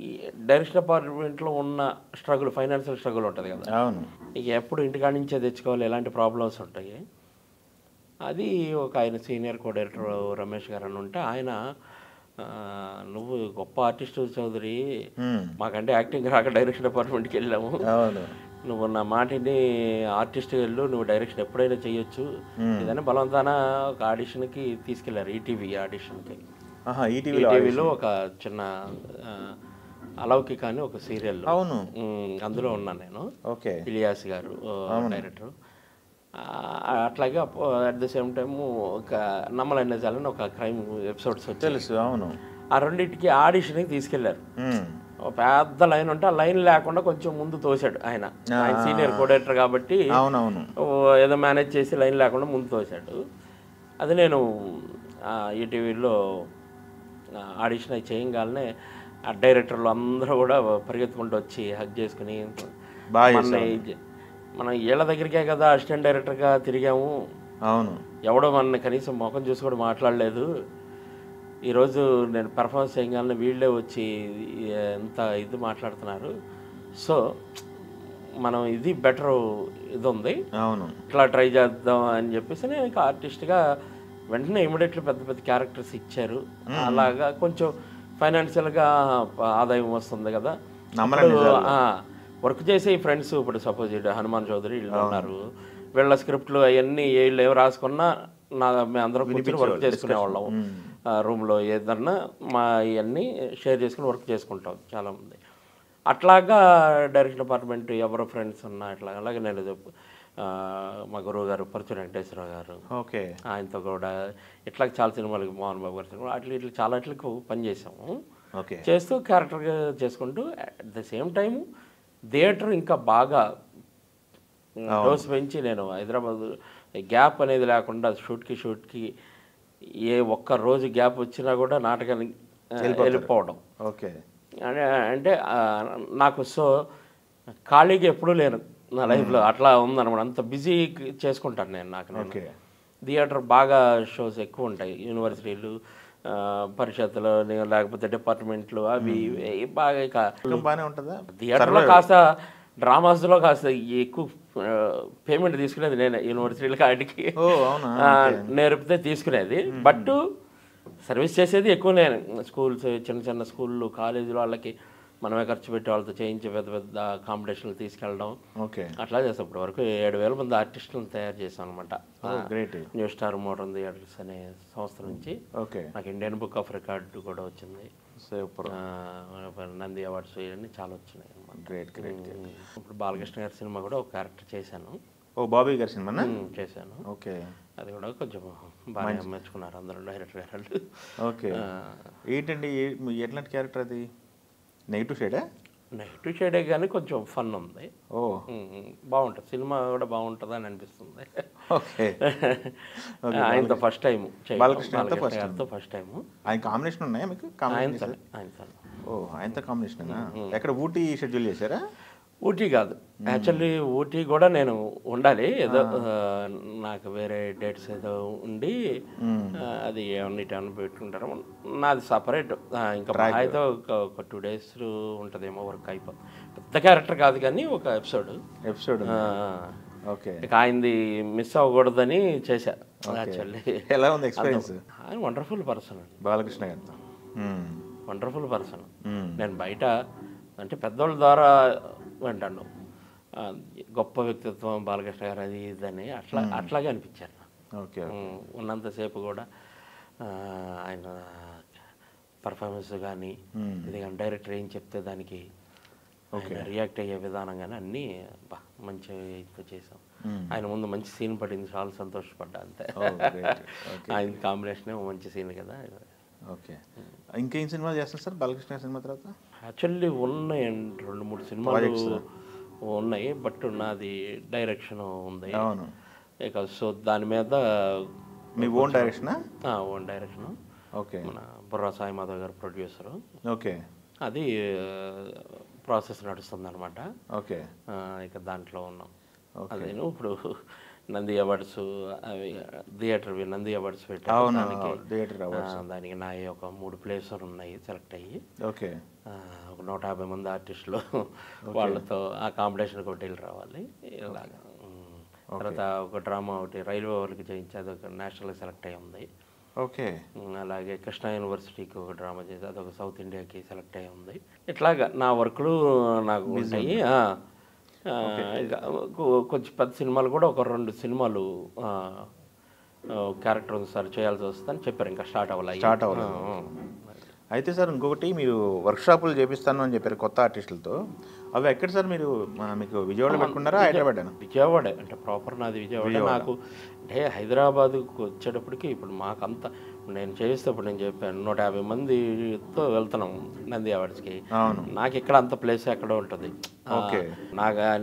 ఈ డైరెక్షన్ డిపార్ట్మెంట్లో ఉన్న స్ట్రగుల్, ఫైనాన్షియల్ స్ట్రగుల్ ఉంటుంది కదా, ఇక ఎప్పుడు ఇంటికాడి నుంచే తెచ్చుకోవాలి, ఎలాంటి ప్రాబ్లమ్స్ ఉంటాయి. అది ఒక ఆయన సీనియర్ కో డైరెక్టర్ రమేష్ గారు అని ఉంటే ఆయన, నువ్వు గొప్ప ఆర్టిస్ట్ చౌదరి, మాకంటే యాక్టింగ్ రాక డైరెక్షన్ డిపార్ట్మెంట్కి వెళ్ళాము, నువ్వు నా మాటిని ఆర్టిస్ట్కి వెళ్ళు, నువ్వు డైరెక్షన్ ఎప్పుడైనా చేయొచ్చు ఇదని బలవంతాన ఒక ఆడిషన్కి తీసుకెళ్లారు. ఈటీవీ ఆడిషన్కి. ఈటీవీలో ఒక చిన్న అలౌకిక అని ఒక సీరియల్, అందులో ఉన్నాను నేను. ఇలియాస్ గారు డైరెక్టర్. అట్లాగే అట్ ద సేమ్ టైము ఒక నమ్మలేని నిజాలని ఒక క్రైమ్ ఎపిసోడ్స్ తెలుసు. ఆ రెండింటికి ఆడిషన్కి తీసుకెళ్లారు. పెద్ద లైన్ ఉంటే ఆ లైన్ లేకుండా కొంచెం ముందు తోసాడు ఆయన సీనియర్ కో డైరెక్టర్ కాబట్టి ఏదో మేనేజ్ చేసి లైన్ లేకుండా ముందు తోసాడు. అది నేను ఈటీవీలో ఆడిషన్ అయి చేయగానే ఆ డైరెక్టర్లు అందరూ కూడా పరిగెత్తుకుంటూ వచ్చి హగ్ చేసుకుని, మనం వీళ్ళ దగ్గరికే కదా అసిస్టెంట్ డైరెక్టర్గా తిరిగాము, ఎవడో మన కనీసం ముఖం చూసి కూడా మాట్లాడలేదు, ఈరోజు నేను పెర్ఫార్మెన్స్ చేయగానే వీళ్ళే వచ్చి ఎంత ఇది మాట్లాడుతున్నారు, సో మనం ఇది బెటర్ ఇది ఉంది, ఇట్లా ట్రై చేద్దాం అని చెప్పేసి నేను ఇంకా ఆర్టిస్ట్గా వెంటనే ఇమీడియట్లీ పెద్ద పెద్ద క్యారెక్టర్స్ ఇచ్చారు. అలాగా కొంచెం ఫైనాన్షియల్గా ఆదాయం వస్తుంది కదా. వర్క్ చేసే ఫ్రెండ్స్ ఇప్పుడు సపోజ్ హనుమాన్ చౌదరి వీళ్ళు ఉన్నారు, వీళ్ళ స్క్రిప్ట్లు అవన్నీ వీళ్ళు ఏమి రాసుకున్నా మేము అందరం కూర్చొని వర్క్ చేసుకునేవాళ్ళం. రూమ్లో ఏదన్నా మా ఇవన్నీ షేర్ చేసుకుని వర్క్ చేసుకుంటాం చాలామంది. అట్లాగా డైరెక్షన్ డిపార్ట్మెంట్ ఎవరో ఫ్రెండ్స్ ఉన్నా అట్లా. అలాగే నేను మా గురువు గారు పరుచూరి వెంకటేశ్వరరావు గారు, ఆయనతో కూడా ఇట్లా చాలా సినిమాలకి మోహన్ బాబు గారి సినిమా అట్లా ఇట్లా చాలా ఇట్లకు పనిచేసాము. చేస్తూ క్యారెక్టర్గా చేసుకుంటూ at the same time theatre ఇంకా బాగా డోస్ పెంచి నేను హైదరాబాద్ గ్యాప్ అనేది లేకుండా షూట్కి ఏ ఒక్క రోజు గ్యాప్ వచ్చినా కూడా నాటకానికి వెళ్ళిపోవడం. అంటే నాకు సో ఖాళీగా ఎప్పుడూ లేను నా లైఫ్లో, అట్లా ఉందన్నమాట. అంత బిజీ చేసుకుంటాను నేను. నాకు థియేటర్ బాగా షోస్ ఎక్కువ ఉంటాయి, యూనివర్సిటీలు, పరిషత్తులు, లేకపోతే డిపార్ట్మెంట్లు, అవి ఇవి బాగా ఇక
బాగానే ఉంటుందా?
థియేటర్లో కాస్త డ్రామాస్లో కాస్త ఎక్కువ పేమెంట్ తీసుకునేది నేను యూనివర్సిటీలకి వాటికి.
ఓ అవునా?
నేర్పితే తీసుకునేది, బట్ సర్వీస్ చేసేది ఎక్కువ నేను. స్కూల్స్, చిన్న చిన్న స్కూళ్ళు, కాలేజీలు వాళ్ళకి మనమే ఖర్చు పెట్టి వాళ్ళతో చేయించి పెద్ద పెద్ద కాంపిటీషన్లు తీసుకెళ్ళడం,
ఓకే.
అట్లా చేస్తాం. ఇప్పటి వరకు 7,000 మంది ఆర్టిస్టులను తయారు చేసాం అనమాట.
Great.
New star modern theatres అనే సంస్థ నుంచి.
ఓకే.
నాకు ఇండియన్ బుక్ ఆఫ్ రికార్డు కూడా వచ్చింది,
సూపర్.
నంది అవార్డ్స్ ఇవన్నీ చాలా వచ్చినాయి అనమాట.
Great great.
ఇప్పుడు బాలకృష్ణ గారి సినిమా కూడా ఒక క్యారెక్టర్ చేశాను.
ఓ బాబీ గారి సినిమా
చేశాను.
ఓకే.
అది కూడా కొంచెం బాగా మెచ్చుకున్నారు అందరూ డైరెక్టర్ గారు.
ఓకే. ఏంటండి ఎట్లాంటి క్యారెక్టర్ అది? నెగిటివ్ షేడా?
నెగిటివ్ షేడే కానీ కొంచెం ఫన్ ఉంది.
ఓ
బాగుంటుంది, సినిమా కూడా బాగుంటుంది అని అనిపిస్తుంది.
ఓకే.
ఆయనతో ఫస్ట్ టైం,
బాలకృష్ణ
గారితో ఫస్ట్ టైం.
ఆయన కాంబినేషన్ ఉన్నాయా మీకు?
ఆయనతో.
ఓ ఆయనతో కాంబినేషన్. ఎక్కడ ఊటీ షెడ్యూల్ చేశారా?
ఊటీ కాదు, యాక్చువల్లీ ఊటీ కూడా నేను ఉండాలి, ఏదో నాకు వేరే డేట్స్ ఏదో ఉండి అది ఏమన్నా పెట్టుకుంటారు. నాది సపరేట్, ఇంకా అయితే ఒక 2 days ఉంటుందేమో వర్క్ అయిపోతుంది. పెద్ద క్యారెక్టర్ కాదు కానీ ఒక ఎపిసోడ్.
ఓకే.
ఇక ఆయనది మిస్ అవ్వకూడదని చేశా. యాక్చువల్లీ
ఎలా ఉంది ఎక్స్పీరియన్స్?
ఆయన వండర్ఫుల్ పర్సన్ అండి,
బాలకృష్ణ గారితో.
Wonderful person. నేను బయట అంటే పెద్దోళ్ళ ద్వారా వింటాను, గొప్ప వ్యక్తిత్వం బాలకృష్ణ గారు, అది ఇదని అట్లాగే అనిపించారు.
ఓకే.
ఉన్నంతసేపు కూడా ఆయన పర్ఫార్మెన్స్ కానీ, ఇది కానీ డైరెక్టర్ ఏం చెప్తే దానికి రియాక్ట్ అయ్యే విధానం కానీ అన్నీ మంచిగా చేసాం. ఆయన ముందు మంచి సీన్ పడింది, చాలా సంతోషపడ్డా అంతే. ఆయన కాంబినేషన్ మంచి సీన్ కదా.
ఓకే. ఇంకేం సినిమాలు చేస్తారు సార్ బాలకృష్ణ సినిమా తర్వాత?
యాక్చువల్లీ ఉన్నాయండి, 2-3 సినిమాలు ఉన్నాయి, బట్ నాది డైరెక్షన్ ఉంది.
అవును.
ఇక సో దాని మీద
మీ ఓన్ డైరెక్షనా?
Own direction.
ఓకే.
మన బుర్రా సాయి మాధవ్ గారు ప్రొడ్యూసరు.
ఓకే.
అది ప్రాసెస్ నడుస్తుంది అనమాట.
ఓకే.
ఇక దాంట్లో ఉన్నాం. అదేను ఇప్పుడు నంది అవార్డ్స్, అవి థియేటర్వి నంది అవార్డ్స్ పెట్టాను. దానికి నా ఒక 3 ప్లేసులు ఉన్నాయి సెలెక్ట్ అయ్యి.
ఓకే.
ఒక 150 మంది ఆర్టిస్టులు, వాళ్ళతో ఆ కాంపిటీషన్కి ఒకటి వెళ్ళి రావాలి. ఇలాగా తర్వాత ఒక డ్రామా ఒకటి రైల్వే వాళ్ళకి చేయించి అదొక నేషనల్కి సెలెక్ట్ అయ్యి ఉంది.
ఓకే.
అలాగే కృష్ణా యూనివర్సిటీకి ఒక డ్రామా చేసి అదొక సౌత్ ఇండియాకి సెలెక్ట్ అయ్యి ఉంది. ఇట్లాగా నా వర్క్లు నాకు ఉంటాయి. కొంచెం పెద్ద సినిమాలు కూడా ఒక 2 సినిమాలు క్యారెక్టర్ సార్ చేయాల్సి వస్తుందని చెప్పారు, ఇంకా స్టార్ట్ అవ్వాలి.
అయితే సార్ ఇంకొకటి, మీరు వర్క్షాపులు చేపిస్తాను అని చెప్పారు కొత్త ఆర్టిస్టులతో. అవి ఎక్కడ సార్? మీరు మీకు విజయవాడ పెట్టుకున్నారా హైదరాబాద్?
విజయవాడే, అంటే ప్రాపర్ నాది విజయవాడ. నాకు అంటే హైదరాబాద్కి వచ్చేటప్పటికి ఇప్పుడు మాకంతా నేను చేసేటప్పుడు నేను చెప్పాను 150 మందితో వెళ్తున్నాం నంది అవార్డ్స్కి. నాకు ఇక్కడ అంత ప్లేస్ ఎక్కడ ఉంటుంది?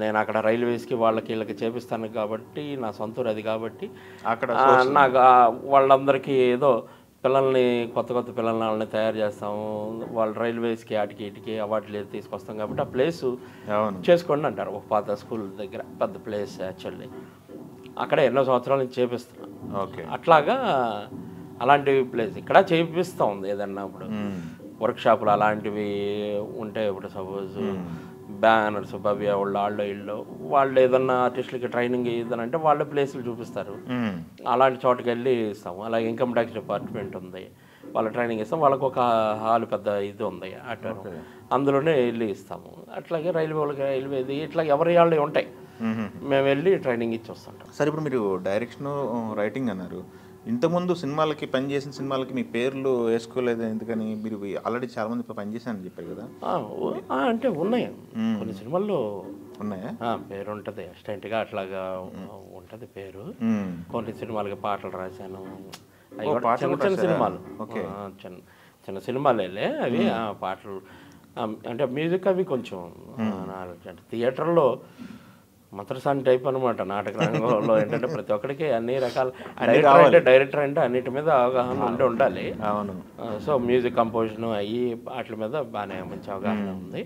నేను అక్కడ రైల్వేస్కి వాళ్ళకి వీళ్ళకి చేపిస్తాను కాబట్టి, నా సొంతూరు అది కాబట్టి అక్కడ నాకు వాళ్ళందరికీ ఏదో పిల్లల్ని కొత్త పిల్లల్ని తయారు చేస్తాము, వాళ్ళు రైల్వేస్కి అటుకి ఇటుకి అవార్డులు తీసుకొస్తాం కాబట్టి ఆ ప్లేసు చేసుకోండి అంటారు. ఒక పాత స్కూల్ దగ్గర పెద్ద ప్లేస్, యాక్చువల్లీ అక్కడే ఎన్నో సంవత్సరాల నుంచి చేపిస్తున్నాం. అట్లాగా అలాంటి ప్లేస్ ఇక్కడ చేపిస్తూ ఉంది. ఏదన్నా ఇప్పుడు వర్క్షాపులు అలాంటివి ఉంటే, ఇప్పుడు సపోజ్ బ్యానర్స్ భవ్య వాళ్ళు వాళ్ళు ఏదన్నా ఆర్టిస్టులకి ట్రైనింగ్ ఇద్దానంటే వాళ్ళ ప్లేసులు చూపిస్తారు, అలాంటి చోటుకి వెళ్ళి ఇస్తాము. అలాగే ఇన్కమ్ ట్యాక్స్ డిపార్ట్మెంట్ ఉంది, వాళ్ళ ట్రైనింగ్ ఇస్తాం. వాళ్ళకి ఒక హాల్ పెద్ద ఇది ఉంది అటు, అందులోనే వెళ్ళి ఇస్తాము. అట్లాగే రైల్వేది ఇట్లా ఎవరి వాళ్ళు ఉంటాయి, మేము వెళ్ళి ట్రైనింగ్ ఇచ్చి వస్తుంటాం.
సరే, ఇప్పుడు మీరు డైరెక్షన్ రైటింగ్ అన్నారు, ఇంతకుముందు సినిమాలకి పనిచేసిన సినిమాలకి మీ పేర్లు వేసుకోలేదు ఎందుకని? మీరు ఆల్రెడీ చాలా మంది పనిచేశారని చెప్పారు కదా.
అంటే ఉన్నాయి కొన్ని సినిమాల్లో
ఉన్నాయా?
పేరు ఉంటుంది, అసిస్టెంట్గా అట్లాగా ఉంటుంది పేరు. కొన్ని సినిమాలకి పాటలు రాశాను, చిన్న సినిమాలు, చిన్న సినిమాలే అవి. పాటలు అంటే మ్యూజిక్ అవి కొంచెం అంటే థియేటర్లో మంత్రసాని టైప్ అనమాట. నాటక రంగంలో ఏంటంటే ప్రతి ఒక్కరికి అన్ని రకాల డైరెక్టర్ అంటే అన్నిటి మీద అవగాహన ఉండాలి. సో మ్యూజిక్ కంపోజిషన్ అయ్యి వాటి మీద బాగానే మంచి అవగాహన ఉంది.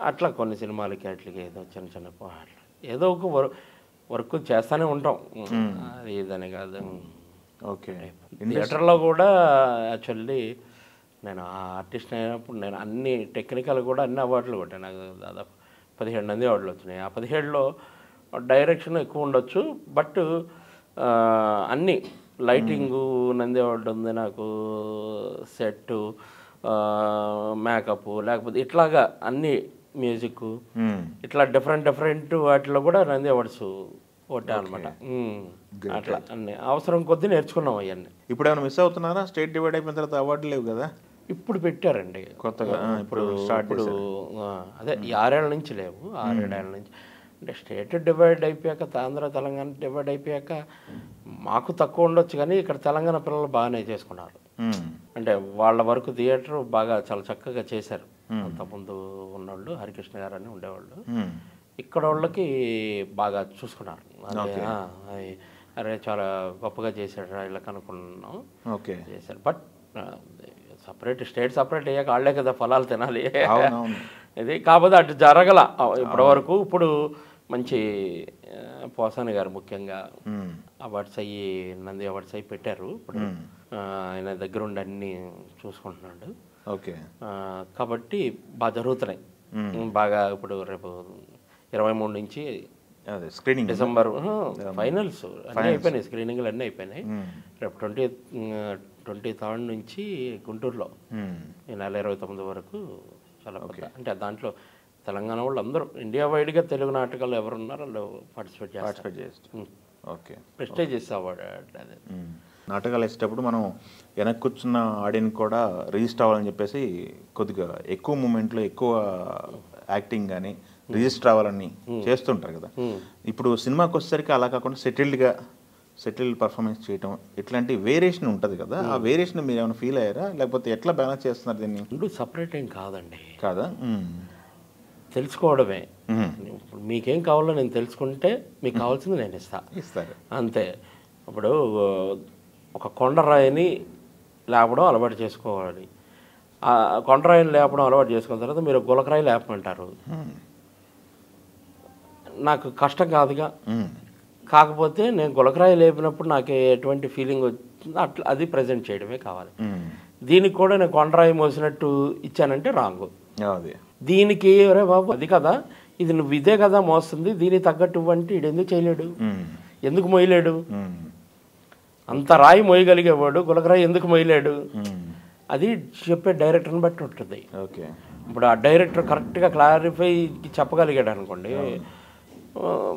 అట్లా కొన్ని సినిమాలకి వాటికి ఏదో చిన్న పాటలు ఏదో ఒక వర్క్ చేస్తూనే ఉంటాం. అది ఇదని కాదు.
ఓకే.
థియేటర్లో కూడా యాక్చువల్లీ నేను ఆ ఆర్టిస్ట్ అయినప్పుడు నేను అన్ని టెక్నికల్ కూడా అన్ని అవార్డులు కొట్టాను. నాకు దాదాపు 17 నంది అవార్డులు వచ్చినాయి. ఆ 17లో డైరెక్షన్ ఎక్కువ ఉండొచ్చు, బట్ అన్నీ లైటింగు నంది అవార్డు ఉంది నాకు, సెట్టు, మేకప్, లేకపోతే ఇట్లాగా అన్నీ మ్యూజిక్, ఇట్లా డిఫరెంట్ వాటిలో కూడా నంది అవార్డ్స్ కొట్టాను అనమాట. అట్లా అన్నీ అవసరం కొద్దీ నేర్చుకున్నాం అవన్నీ.
ఇప్పుడు ఏమైనా మిస్ అవుతున్నారా? స్టేట్ డివైడ్ అయిపోయిన తర్వాత అవార్డు లేవు కదా
ఇప్పుడు పెట్టారండి
కొత్తగా. ఇప్పుడు
అదే 6 ఏళ్ళ నుంచి లేవు, 6-7 ఏళ్ళ నుంచి. అంటే స్టేట్ డివైడ్ అయిపోయాక, ఆంధ్ర తెలంగాణ డివైడ్ అయిపోయాక మాకు తక్కువ ఉండొచ్చు, కానీ ఇక్కడ తెలంగాణ పిల్లలు బాగానే చేసుకున్నారు. అంటే వాళ్ళ వరకు థియేటర్ బాగా చాలా చక్కగా చేశారు. అంతకుముందు ఉన్నవాళ్ళు హరికృష్ణ గారు అని ఉండేవాళ్ళు, ఇక్కడ వాళ్ళకి బాగా చూసుకున్నారు. అరే చాలా గొప్పగా చేశాడు ఇలా కనుక్కున్నాం, చేశారు. బట్ స్టేట్ సపరేట్ అయ్యాక వాళ్ళే కదా ఫలాలు తినాలి. ఇది కాకపోతే అటు జరగల ఇప్పటివరకు. ఇప్పుడు మంచి పోసాని గారు ముఖ్యంగా అవార్డ్స్ అయ్యి, నంది అవార్డ్స్ అయ్యి పెట్టారు. ఇప్పుడు ఆయన దగ్గర ఉండి అన్నీ చూసుకుంటున్నాడు.
ఓకే.
కాబట్టి బాగా జరుగుతున్నాయి బాగా. ఇప్పుడు రేపు 23 నుంచి
స్క్రీనింగ్,
డిసెంబర్ ఫైనల్స్ అన్నీ అయిపోయినాయి, స్క్రీనింగ్లు అన్నీ అయిపోయినాయి. రేపు 23rd నుంచి గుంటూరులో ఈ నెల 29 వరకు చాలా పెద్ద. అంటే దాంట్లో తెలంగాణ వాళ్ళు అందరూ ఇండియా వైడ్గా తెలుగు నాటకాలు ఎవరున్నారో వాళ్ళు పార్టిసిపేట్ చేస్తారు.
ఓకే.
ప్రెస్టీజియస్ అవార్డు అదే.
నాటకాలు వేసేటప్పుడు మనం వెనక్కి కూర్చున్న ఆడియన్స్ కూడా రిజిస్టర్ అవ్వాలని చెప్పేసి కొద్దిగా ఎక్కువ మూమెంట్లో ఎక్కువ యాక్టింగ్ కానీ రిజిస్టర్ అవ్వాలని చేస్తుంటారు కదా. ఇప్పుడు సినిమాకి వచ్చేసరికి అలా కాకుండా సెటిల్డ్ పర్ఫార్మెన్స్ చేయటం ఇట్లాంటి వేరియేషన్ ఉంటుంది కదా. ఆ వేరియేషన్ మీరు ఏమైనా ఫీల్ అయ్యారా, లేకపోతే ఎట్లా బ్యాలెన్స్ చేస్తున్నారు దీన్ని?
రెండు సపరేట్ ఏం కాదండి,
కాదా?
తెలుసుకోవడమే. ఇప్పుడు మీకేం కావాలో నేను తెలుసుకుంటే మీకు కావాల్సింది నేను ఇస్తారు అంతే. ఇప్పుడు ఒక కొండరాయిని లేపడం అలవాటు చేసుకోవాలి. ఆ కొండరాయిని లేపడం అలవాటు చేసుకున్న తర్వాత మీరు గులకరాయి లేపమంటారు, నాకు కష్టం కాదుగా. కాకపోతే నేను గులకరాయి లేపినప్పుడు నాకు ఎటువంటి ఫీలింగ్ వచ్చిందో అట్లా అది ప్రజెంట్ చేయడమే కావాలి. దీనికి కూడా నేను కొండరాయి మోసినట్టు ఇచ్చానంటే రాంగు. దీనికి అరే బాబు అది కదా, ఇది నువ్వు ఇదే కదా మోస్తుంది, దీనికి తగ్గట్టు అంటే ఇది ఎందుకు చేయలేడు, ఎందుకు మోయలేడు? అంత రాయి మోయగలిగేవాడు గులకరాయి ఎందుకు మోయలేడు? అది చెప్పే డైరెక్టర్ని బట్టి ఉంటుంది. ఇప్పుడు ఆ డైరెక్టర్ కరెక్ట్గా క్లారిఫై చెప్పగలిగాడు అనుకోండి,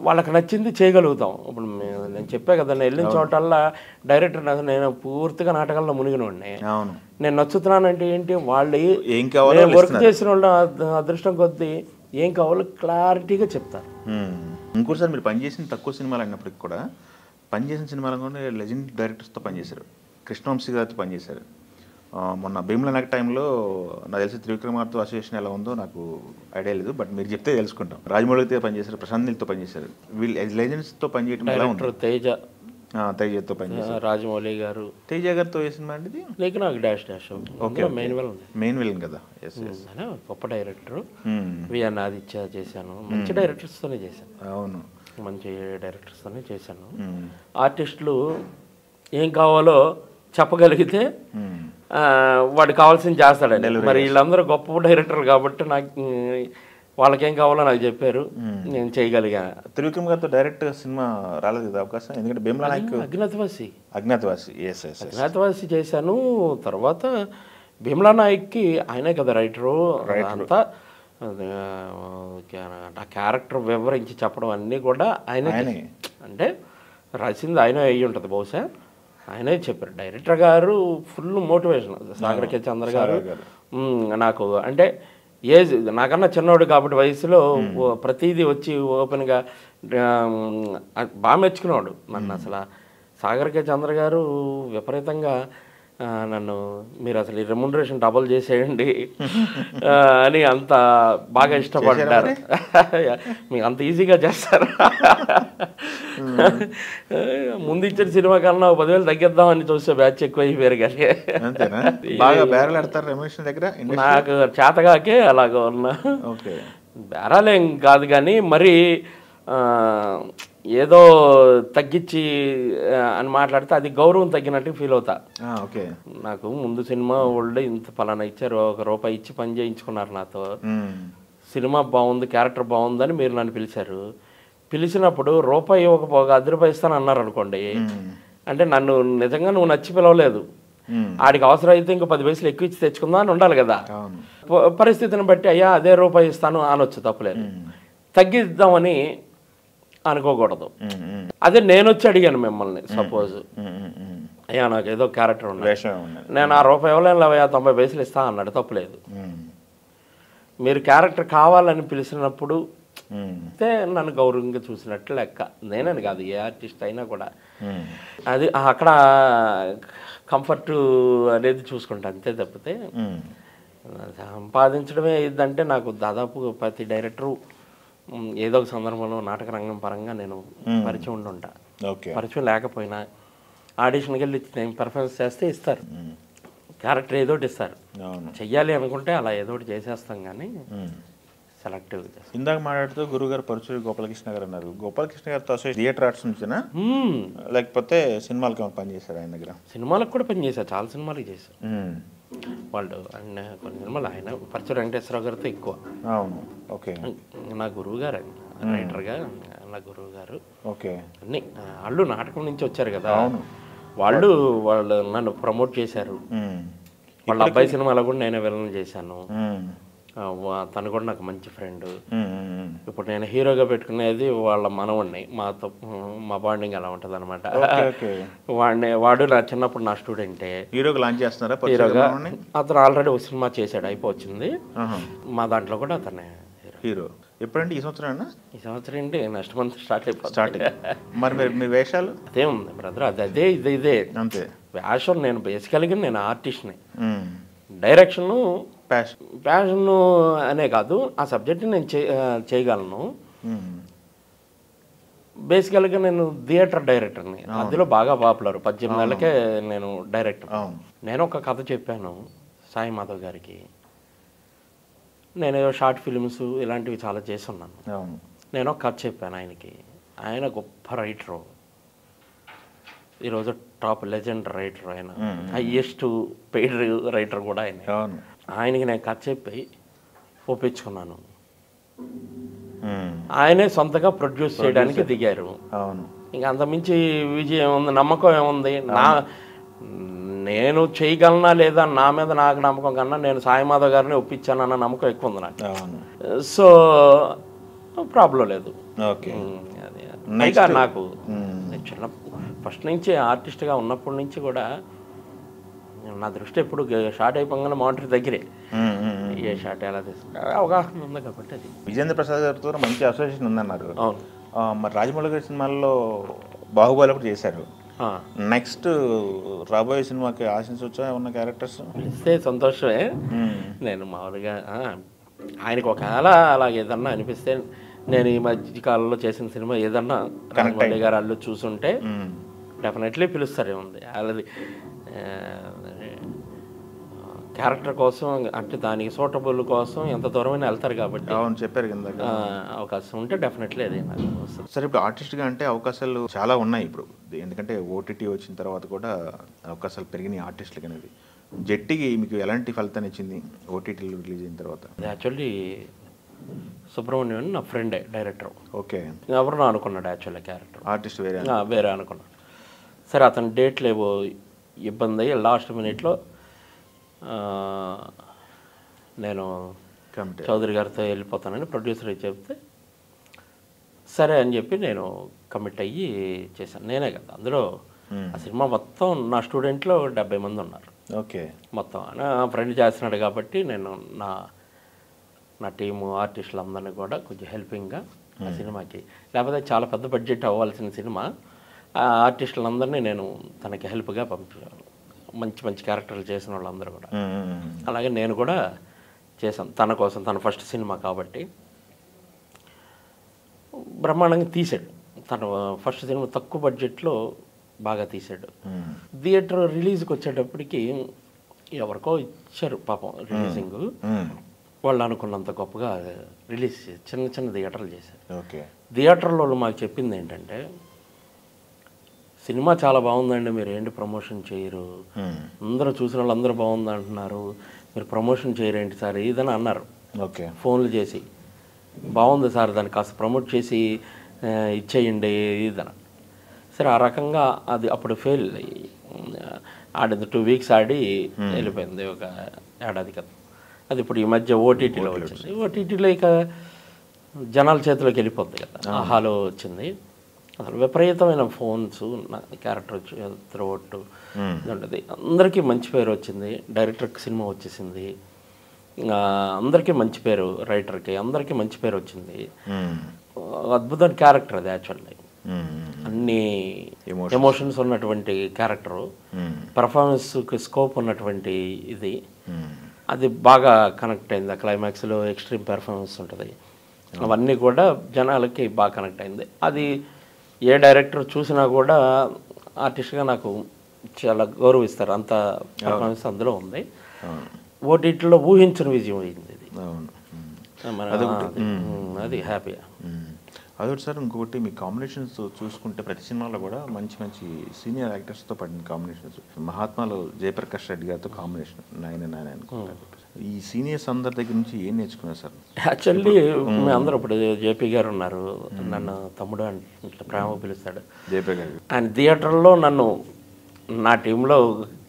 వాళ్ళకి నచ్చింది చేయగలుగుతాం. ఇప్పుడు నేను చెప్పే కదా, నేను వెళ్ళిన చోటల్లా డైరెక్టర్ నేను పూర్తిగా నాటకాల్లో మునిగినోడిని, నేను నచ్చుతున్నానంటే ఏంటి, వాళ్ళు వర్క్ చేసిన వాళ్ళ అదృష్టం కొద్దీ ఏం కావాలో క్లారిటీగా చెప్తారు.
ఇంకోసారి మీరు పనిచేసిన తక్కువ సినిమాలు అన్నప్పటికి కూడా పనిచేసిన సినిమాలు కూడా లెజెండ్ డైరెక్టర్స్తో పనిచేశారు. కృష్ణవంశీ గారితో పనిచేశారు. మొన్న భీమ్లా నాయక్ టైంలో నాకు తెలిసి త్రివిక్రమార్తో అసోసియేషన్ ఎలా ఉందో నాకు ఐడియా లేదు, బట్ మీరు చెప్తే తెలుసుకుంటాం. రాజమౌళితో పనిచేశారు, ప్రశాంత్ నీల్తో పనిచేశారు. వీళ్ళు లెజెండ్స్తో పనిచేయడం ఎలా ఉంది? తేజతో పనిచేశారు.
రాజమౌళి గారు,
తేజ గారితో ఏ సినిమా అండి ఇది?
నీకు నాకు dash dash. Okay, main villain కదా. గొప్ప డైరెక్టర్. విఎన్ ఆదిత్య చేశాను, మంచి డైరెక్టర్స్తోనే చేశాను.
అవును,
మంచి డైరెక్టర్స్తోనే చేశాను. ఆర్టిస్టులు ఏం కావాలో చెప్పగలిగితే వాడికి కావాల్సింది చేస్తాడండి. మరి వీళ్ళందరూ గొప్ప డైరెక్టర్లు కాబట్టి నాకు వాళ్ళకేం కావాలో నాకు చెప్పారు, నేను చేయగలిగాను.
త్రివిక్రమ్ గారితో డైరెక్ట్ సినిమా రాలేదు కదా అవకాశం, ఎందుకంటే భీమ్లా నాయక్
అజ్ఞాతవాసి చేశాను. తర్వాత భీమ్లా నాయక్కి ఆయనే కదా రైటరు అంతా, ఆ క్యారెక్టర్ వివరించి చెప్పడం అన్నీ కూడా ఆయనే. అంటే రాసింది ఆయన అయ్యి ఉంటుంది బహుశా, ఆయనే చెప్పారు. డైరెక్టర్ గారు ఫుల్ మోటివేషన్. సాగర్ కే చంద్ర గారు నాకు అంటే ఏజ్ నాకన్నా చిన్నవాడు కాబట్టి వయసులో ప్రతిదీ వచ్చి ఓపెన్గా బాగా మెచ్చుకున్నాడు నన్ను. అసలు సాగర్ కే చంద్ర గారు విపరీతంగా నన్ను మీరు అసలు ఈ రెమ్యునరేషన్ డబుల్ చేసేయండి అని అంత బాగా ఇష్టపడ్డారు. మీకు అంత ఈజీగా చేస్తారు, ముందు ఇచ్చిన సినిమా కన్నా 10,000 తగ్గిద్దామని చూస్తే బ్యాచ్ ఎక్కువ అయిపోయారు. కానీ నాకు చేతగాకే అలాగ ఉన్నా, బేరాలేం కాదు కానీ మరి ఏదో తగ్గించి అని మాట్లాడితే అది గౌరవం తగ్గినట్టు ఫీల్ అవుతా.
ఓకే.
నాకు ముందు సినిమా వాళ్ళు ఇంత పలానా ఇచ్చారు, ₹1 ఇచ్చి పని చేయించుకున్నారు నాతో. సినిమా బాగుంది, క్యారెక్టర్ బాగుందని మీరు నన్ను పిలిచారు. పిలిచినప్పుడు రూపాయి ఒక ₹10 ఇస్తాను అన్నారు అనుకోండి, అంటే నన్ను నిజంగా నువ్వు నచ్చి పిలవలేదు, ఆడికి అవసరం అయితే ఇంకో 10 పైసలు ఎక్కువ ఇచ్చి తెచ్చుకుందా అని ఉండాలి కదా. పరిస్థితిని బట్టి అయ్యా అదే ₹1 ఇస్తాను అనొచ్చు, తప్పలేదు. తగ్గిద్దామని అనుకోకూడదు. అదే నేను వచ్చి అడిగాను మిమ్మల్ని, సపోజ్ అయ్యా నాకు ఏదో క్యారెక్టర్ ఉంది, నేను ₹1 ఇవ్వలేను, 90 పైసలు ఇస్తా అన్నాడు, తప్పులేదు. మీరు క్యారెక్టర్ కావాలని పిలిచినప్పుడు అయితే నన్ను గౌరవంగా చూసినట్లు లెక్క. నేనని కాదు, ఏ ఆర్టిస్ట్ అయినా కూడా అది అక్కడ కంఫర్ట్ అనేది చూసుకుంటా, అంతే తప్పితే సంపాదించడమే ఇదంటే నాకు దాదాపు ప్రతి డైరెక్టరు ఏదో ఒక సందర్భంలో నాటక రంగం పరంగా నేను పరిచయం ఉండుంటా. పరిచయం లేకపోయినా ఆడిషన్కి వెళ్ళి నేను పెర్ఫార్మెన్స్ చేస్తే ఇస్తారు, క్యారెక్టర్ ఏదో ఒకటి ఇస్తారు. చెయ్యాలి అనుకుంటే అలా ఏదో ఒకటి చేసేస్తాం, కానీ సెలెక్టివ్.
ఇందాక మాట్లాడుతూ గురుగారు పరుచూరి గోపాలకృష్ణ గారు అన్నారు. గోపాలకృష్ణ గారితో థియేటర్ ఆర్ట్స్ నుంచినా లేకపోతే సినిమాలకి పనిచేశారు ఆయన దగ్గర?
సినిమాలకు కూడా పనిచేశారు, చాలా సినిమాలకి చేశారు వాళ్ళు. అండ్ కొన్ని సినిమాలు ఆయన పరచూరి వెంకటేశ్వరరావు గారితో ఎక్కువ.
అవును. ఓకే.
నా గురువు గారు అండి, రైటర్గా నా గురువు గారు.
ఓకే.
అన్నీ వాళ్ళు నాటకం నుంచి వచ్చారు కదా, వాళ్ళు నన్ను ప్రమోట్ చేశారు. వాళ్ళ అబ్బాయి సినిమాలో కూడా నేనే విలన్ చేశాను. తను కూడా నాకు మంచి ఫ్రెండ్. ఇప్పుడు నేను హీరోగా పెట్టుకునేది వాళ్ళ మనవడిని, మా బాండింగ్ అలా ఉంటుంది అనమాట. వాడు నా చిన్నప్పుడు నా స్టూడెంటే.
హీరోగా లాంచ్ చేస్తున్నారా?
హీరోగా అతను ఆల్రెడీ ఒక సినిమా చేశాడు, అయిపోయింది. మా దాంట్లో కూడా అతనే
హీరో. ఎప్పుడండి? ఈ సంవత్సరం?
ఈ సంవత్సరం ఏంటి, నెక్స్ట్ మంత్ స్టార్ట్
అయిపోతుంది. మరి మీ వేషాలు?
అదే ఉంది బ్రదర్, అదే ఇదే అంతే. వేషం నేను బేసికల్గా నేను ఆర్టిస్ట్ని. డైరెక్షన్ ప్యాషన్ అనే కాదు, ఆ సబ్జెక్ట్ని నేను చేయగలను. బేసికల్గా నేను థియేటర్ డైరెక్టర్ని, అందులో బాగా పాపులర్. 18 ఏళ్ళకే నేను డైరెక్టర్. నేను ఒక కథ చెప్పాను సాయి మాధవ్ గారికి. నేను ఏదో షార్ట్ ఫిల్మ్స్ ఇలాంటివి చాలా చేస్తున్నాను. నేను ఒక కథ చెప్పాను ఆయనకి. ఆయన గొప్ప రైటరు, ఈరోజు టాప్ లెజెండ్ రైటర్ ఆయన, హైయెస్ట్ పెయిడ్ రైటర్ కూడా ఆయన. ఆయనకి నేను కథ చెప్పి ఒప్పించుకున్నాను. ఆయనే సొంతగా ప్రొడ్యూస్ చేయడానికి దిగారు. ఇంకా అంతమించి విజయం ఏముంది, నమ్మకం ఏముంది? నేను చేయగలనా లేదా నా మీద నాకు నమ్మకం కన్నా నేను సాయి మాధవ్ గారిని ఒప్పించానన్న నమ్మకం ఎక్కువ ఉంది నాకు. సో ప్రాబ్లం లేదు. నాకు చిన్న ఫస్ట్ నుంచి ఆర్టిస్ట్గా ఉన్నప్పటి నుంచి కూడా నా దృష్టి ఎప్పుడు షార్ట్ అయిపోగానే మానిటర్ దగ్గరే, ఏ షార్ట్ ఎలా తీసుకుంటారు అవగాహన ఉంది కాబట్టి. అది
విజేంద్ర ప్రసాద్ గారితో మంచి అసోసియేషన్ ఉందన్నారు.
అవును.
మరి రాజమౌళి గారి సినిమాల్లో బాహుబలి కూడా చేశారు. నెక్స్ట్ రాబోయే సినిమాకి ఆశించవచ్చా ఏమన్నా క్యారెక్టర్స్?
ఇస్తే సంతోషమే. నేను మామూలుగా ఆయనకు ఒకవేళ అలాగే ఏదన్నా అనిపిస్తే, నేను ఈ మధ్య కాలంలో చేసిన సినిమా ఏదన్నా రాజమౌళి గారు వాళ్ళు చూసుంటే డెఫినెట్లీ పిలుస్తారు. ఏముంది వాళ్ళది క్యారెక్టర్ కోసం, అంటే దానికి సూటబుల్ కోసం ఎంత దూరమైనా వెళ్తారు కాబట్టి.
అవును, చెప్పారు కింద.
అవకాశం ఉంటే డెఫినెట్లీ అది నాకు వస్తుంది.
సరే, ఇప్పుడు ఆర్టిస్ట్గా అంటే అవకాశాలు చాలా ఉన్నాయి ఇప్పుడు, ఎందుకంటే ఓటీటీ వచ్చిన తర్వాత కూడా అవకాశాలు పెరిగినాయి ఆర్టిస్టులకి అనేది. జట్టికి మీకు ఎలాంటి ఫలితాన్ని ఇచ్చింది ఓటీటీలో రిలీజ్ అయిన తర్వాత?
యాక్చువల్లీ సుబ్రహ్మణ్యం నా ఫ్రెండే డైరెక్టర్.
ఓకే.
ఎవరు అనుకున్నాడు యాక్చువల్లీ క్యారెక్టర్,
ఆర్టిస్ట్
వేరే అనుకున్నాడు. సరే, అతని డేట్లు ఏవో ఇబ్బంది అయ్యి లాస్ట్ మినిట్లో నేను చౌదరి గారితో వెళ్ళిపోతానని ప్రొడ్యూసర్ చెప్తే సరే అని చెప్పి నేను కమిట్ అయ్యి చేశాను. నేనే కదా అందులో, ఆ సినిమా మొత్తం నా స్టూడెంట్లో 70 మంది ఉన్నారు.
ఓకే.
మొత్తం నా ఫ్రెండ్ చేస్తున్నాడు కాబట్టి నేను నా టీము ఆర్టిస్టులు అందరినీ కూడా కొంచెం హెల్పింగ్గా ఆ సినిమాకి, లేకపోతే చాలా పెద్ద బడ్జెట్ అవ్వాల్సిన సినిమా, ఆ ఆర్టిస్టులందరినీ నేను తనకి హెల్ప్గా పంపించాను. మంచి మంచి క్యారెక్టర్లు చేసిన వాళ్ళందరూ కూడా. అలాగే నేను కూడా చేశాను తన కోసం, తన ఫస్ట్ సినిమా కాబట్టి బ్రహ్మాండంగా తీసాడు. తన ఫస్ట్ సినిమా తక్కువ బడ్జెట్లో బాగా తీసాడు. థియేటర్ రిలీజ్కి వచ్చేటప్పటికి ఎవరికో ఇచ్చారు పాపం రిలీజింగ్. వాళ్ళు అనుకున్నంత గొప్పగా రిలీజ్ చేసి చిన్న చిన్న థియేటర్లు చేశారు.
ఓకే.
థియేటర్లో మాకు చెప్పింది ఏంటంటే, సినిమా చాలా బాగుందండి, మీరు ఏంటి ప్రమోషన్ చేయరు, అందరూ చూసిన వాళ్ళు అందరూ బాగుంది అంటున్నారు, మీరు ప్రమోషన్ చేయరేంటి సార్ ఇదని అన్నారు.
ఓకే.
ఫోన్లు చేసి బాగుంది సార్ దాన్ని కాస్త ప్రమోట్ చేసి ఇచ్చేయండి ఇదని. సరే ఆ రకంగా అది అప్పుడు ఫెయిల్ ఆడింది. 2 వీక్స్ ఆడి వెళ్ళిపోయింది ఒక ఏడాది కదా. అది ఇప్పుడు ఈ మధ్య ఓటీటీలో వచ్చింది. ఓటీటీలో ఇక జనాల చేతిలోకి వెళ్ళిపోద్ది కదా. ఆహాలో వచ్చింది. అసలు విపరీతమైన ఫోన్స్ క్యారెక్టర్ వచ్చి త్రోట్ ఉంటుంది. అందరికీ మంచి పేరు వచ్చింది. డైరెక్టర్కి సినిమా వచ్చేసింది. అందరికీ మంచి పేరు, రైటర్కి అందరికీ మంచి పేరు వచ్చింది. అద్భుతమైన క్యారెక్టర్ అది యాక్చువల్లీ. అన్ని ఎమోషన్స్ ఉన్నటువంటి క్యారెక్టరు, పర్ఫార్మెన్స్కి స్కోప్ ఉన్నటువంటి ఇది. అది బాగా కనెక్ట్ అయింది. ఆ క్లైమాక్స్లో ఎక్స్ట్రీమ్ పెర్ఫార్మెన్స్ ఉంటుంది. అవన్నీ కూడా జనాలకి బాగా కనెక్ట్ అయింది. అది ఏ డైరెక్టర్ చూసినా కూడా ఆర్టిస్ట్గా నాకు చాలా గౌరవిస్తారు. అంత పర్ఫార్మెన్స్ అందులో ఉంది. ఓటీటీలో ఊహించిన విజయం అయింది ఇది. అది హ్యాపీ.
అదొకటి సార్. ఇంకొకటి మీ కాంబినేషన్స్ చూసుకుంటే ప్రతి సినిమాలో కూడా మంచి మంచి సీనియర్ యాక్టర్స్తో పడిన కాంబినేషన్స్. మహాత్మాలో జయప్రకాష్ రెడ్డి గారితో కాంబినేషన్ 9 అనుకుంటారు. ఈ సీనియర్స్ అందరి దగ్గర నుంచి ఏం నేర్చుకున్నారు సార్?
యాక్చువల్లీ మేము అందరూ ఇప్పుడు జేపీ గారు ఉన్నారు, నన్ను తమ్ముడు అంటే ప్రేమ పిలుస్తాడు
జేపీ గారు.
ఆయన థియేటర్లో నన్ను నా టీంలో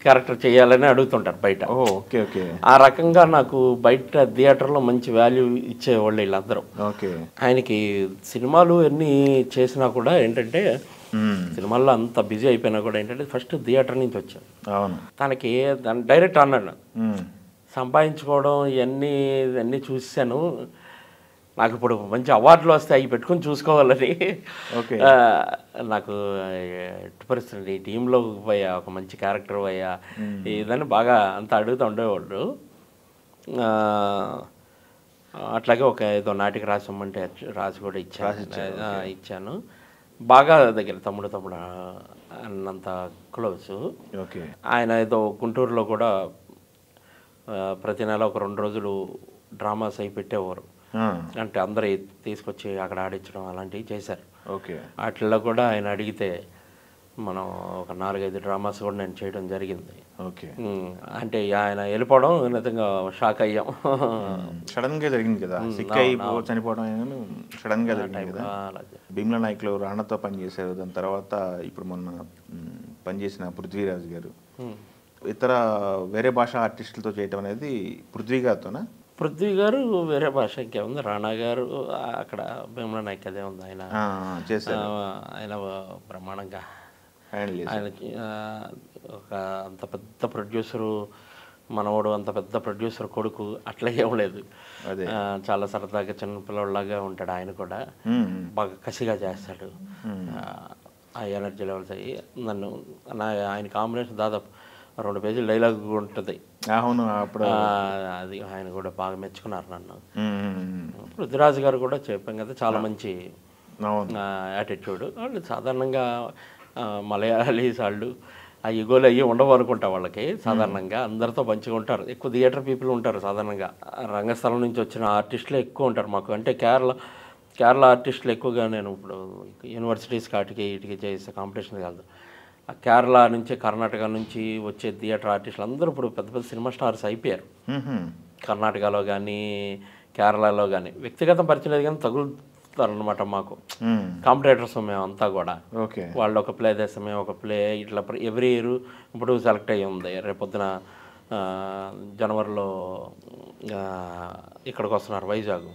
క్యారెక్టర్ చేయాలని అడుగుతుంటారు బయట.
Okay okay.
ఆ రకంగా నాకు బయట థియేటర్లో మంచి వాల్యూ ఇచ్చేవాళ్ళు వీళ్ళందరూ.
ఓకే.
ఆయనకి సినిమాలు ఎన్ని చేసినా కూడా ఏంటంటే, సినిమాల్లో అంత బిజీ అయిపోయినా కూడా ఏంటంటే ఫస్ట్ థియేటర్ నుంచి వచ్చాను.
అవును.
తనకి డైరెక్ట్ అన్నాడు, సంపాదించుకోవడం ఇవన్నీ చూసాను, నాకు ఇప్పుడు మంచి అవార్డులు వస్తాయి అవి పెట్టుకుని చూసుకోవాలని.
ఓకే.
నాకు ఎట్టి పరిస్థితి టీంలో పోయా, ఒక మంచి క్యారెక్టర్ పోయా ఇదని బాగా అంతా అడుగుతూ ఉండేవాళ్ళు. అట్లాగే ఒక ఏదో నాటికి రాసమ్మంటే రాసి కూడా ఇచ్చాను. బాగా దగ్గర తమ్ముడు అన్నంత క్లోజ్.
ఓకే.
ఆయన ఏదో గుంటూరులో కూడా ప్రతి నెల ఒక 2 రోజులు డ్రామాస్ అవి పెట్టేవారు. అంటే అందరూ తీసుకొచ్చి అక్కడ ఆడించడం అలాంటివి చేశారు.
ఓకే.
వాటిల్లో కూడా ఆయన అడిగితే మనం ఒక 4-5 డ్రామాస్ కూడా నేను చేయడం జరిగింది.
ఓకే.
అంటే ఆయన వెళ్ళిపోవడం నిజంగా షాక్ అయ్యాం.
సడన్గా జరిగింది కదా, సిక్ అయిపో చనిపోవడం సడన్గా జరిగింది కదా. భీమ్లా నాయకులు రాణతో పనిచేశారు. దాని తర్వాత ఇప్పుడు మొన్న పనిచేసిన పృథ్వీరాజ్ గారు, ఇతర వేరే భాష ఆర్టిస్టులతో చేయటం అనేది పృథ్వీ గారితోనా?
పృథ్వీ గారు వేరే భాష ఇంకేముంది, రాణా గారు అక్కడ భీమ్లా నాయక్ అదే ఉంది. ఆయన ఆయన బ్రహ్మాండంగా ఆయన ఒక అంత పెద్ద ప్రొడ్యూసరు మనవాడు, అంత పెద్ద ప్రొడ్యూసర్ కొడుకు అట్లా ఏం లేదు. చాలా సరదాగా చిన్నపిల్లలాగా ఉంటాడు. ఆయన కూడా బాగా కసిగా చేస్తాడు. ఆ ఎనర్జీ లెవెల్స్ అయ్యి ఆయన కాంబినేషన్ దాదాపు 2 పేజీలు డైలాగ్ ఉంటుంది.
అవును. అప్పుడు
అది ఆయన కూడా బాగా మెచ్చుకున్నారు నన్ను. పృథ్వీరాజ్ గారు కూడా చెప్పాం కదా, చాలా మంచి యాటిట్యూడ్. వాళ్ళు సాధారణంగా మలయాళీస్ వాళ్ళు ఆ ఈగోలు అయ్యి ఉండవు అనుకుంటా. వాళ్ళకి సాధారణంగా అందరితో మంచిగా ఉంటారు. ఎక్కువ థియేటర్ పీపుల్ ఉంటారు సాధారణంగా. రంగస్థలం నుంచి వచ్చిన ఆర్టిస్టులే ఎక్కువ ఉంటారు మాకు. అంటే కేరళ ఆర్టిస్టులు ఎక్కువగా, నేను ఇప్పుడు యూనివర్సిటీస్ వీటికి చేసే కాంపిటీషన్ కాదు, కేరళ నుంచి కర్ణాటక నుంచి వచ్చే థియేటర్ ఆర్టిస్టులు అందరూ ఇప్పుడు పెద్ద పెద్ద సినిమా స్టార్స్ అయిపోయారు. కర్ణాటకలో కానీ కేరళలో కానీ వ్యక్తిగతం పరిచయం లేదు కానీ తగులుతారనమాట మాకు. కాంపిటేటర్స్ మేమంతా కూడా. వాళ్ళు ఒక ప్లే చేస్తాం, మేము ఒక ప్లే, ఇట్లా ఎవ్రీ ఇయర్ ఇప్పుడు సెలెక్ట్ అయ్యి ఉంది. రేపొద్దున జనవరిలో ఇక్కడికి వస్తున్నారు వైజాగ్.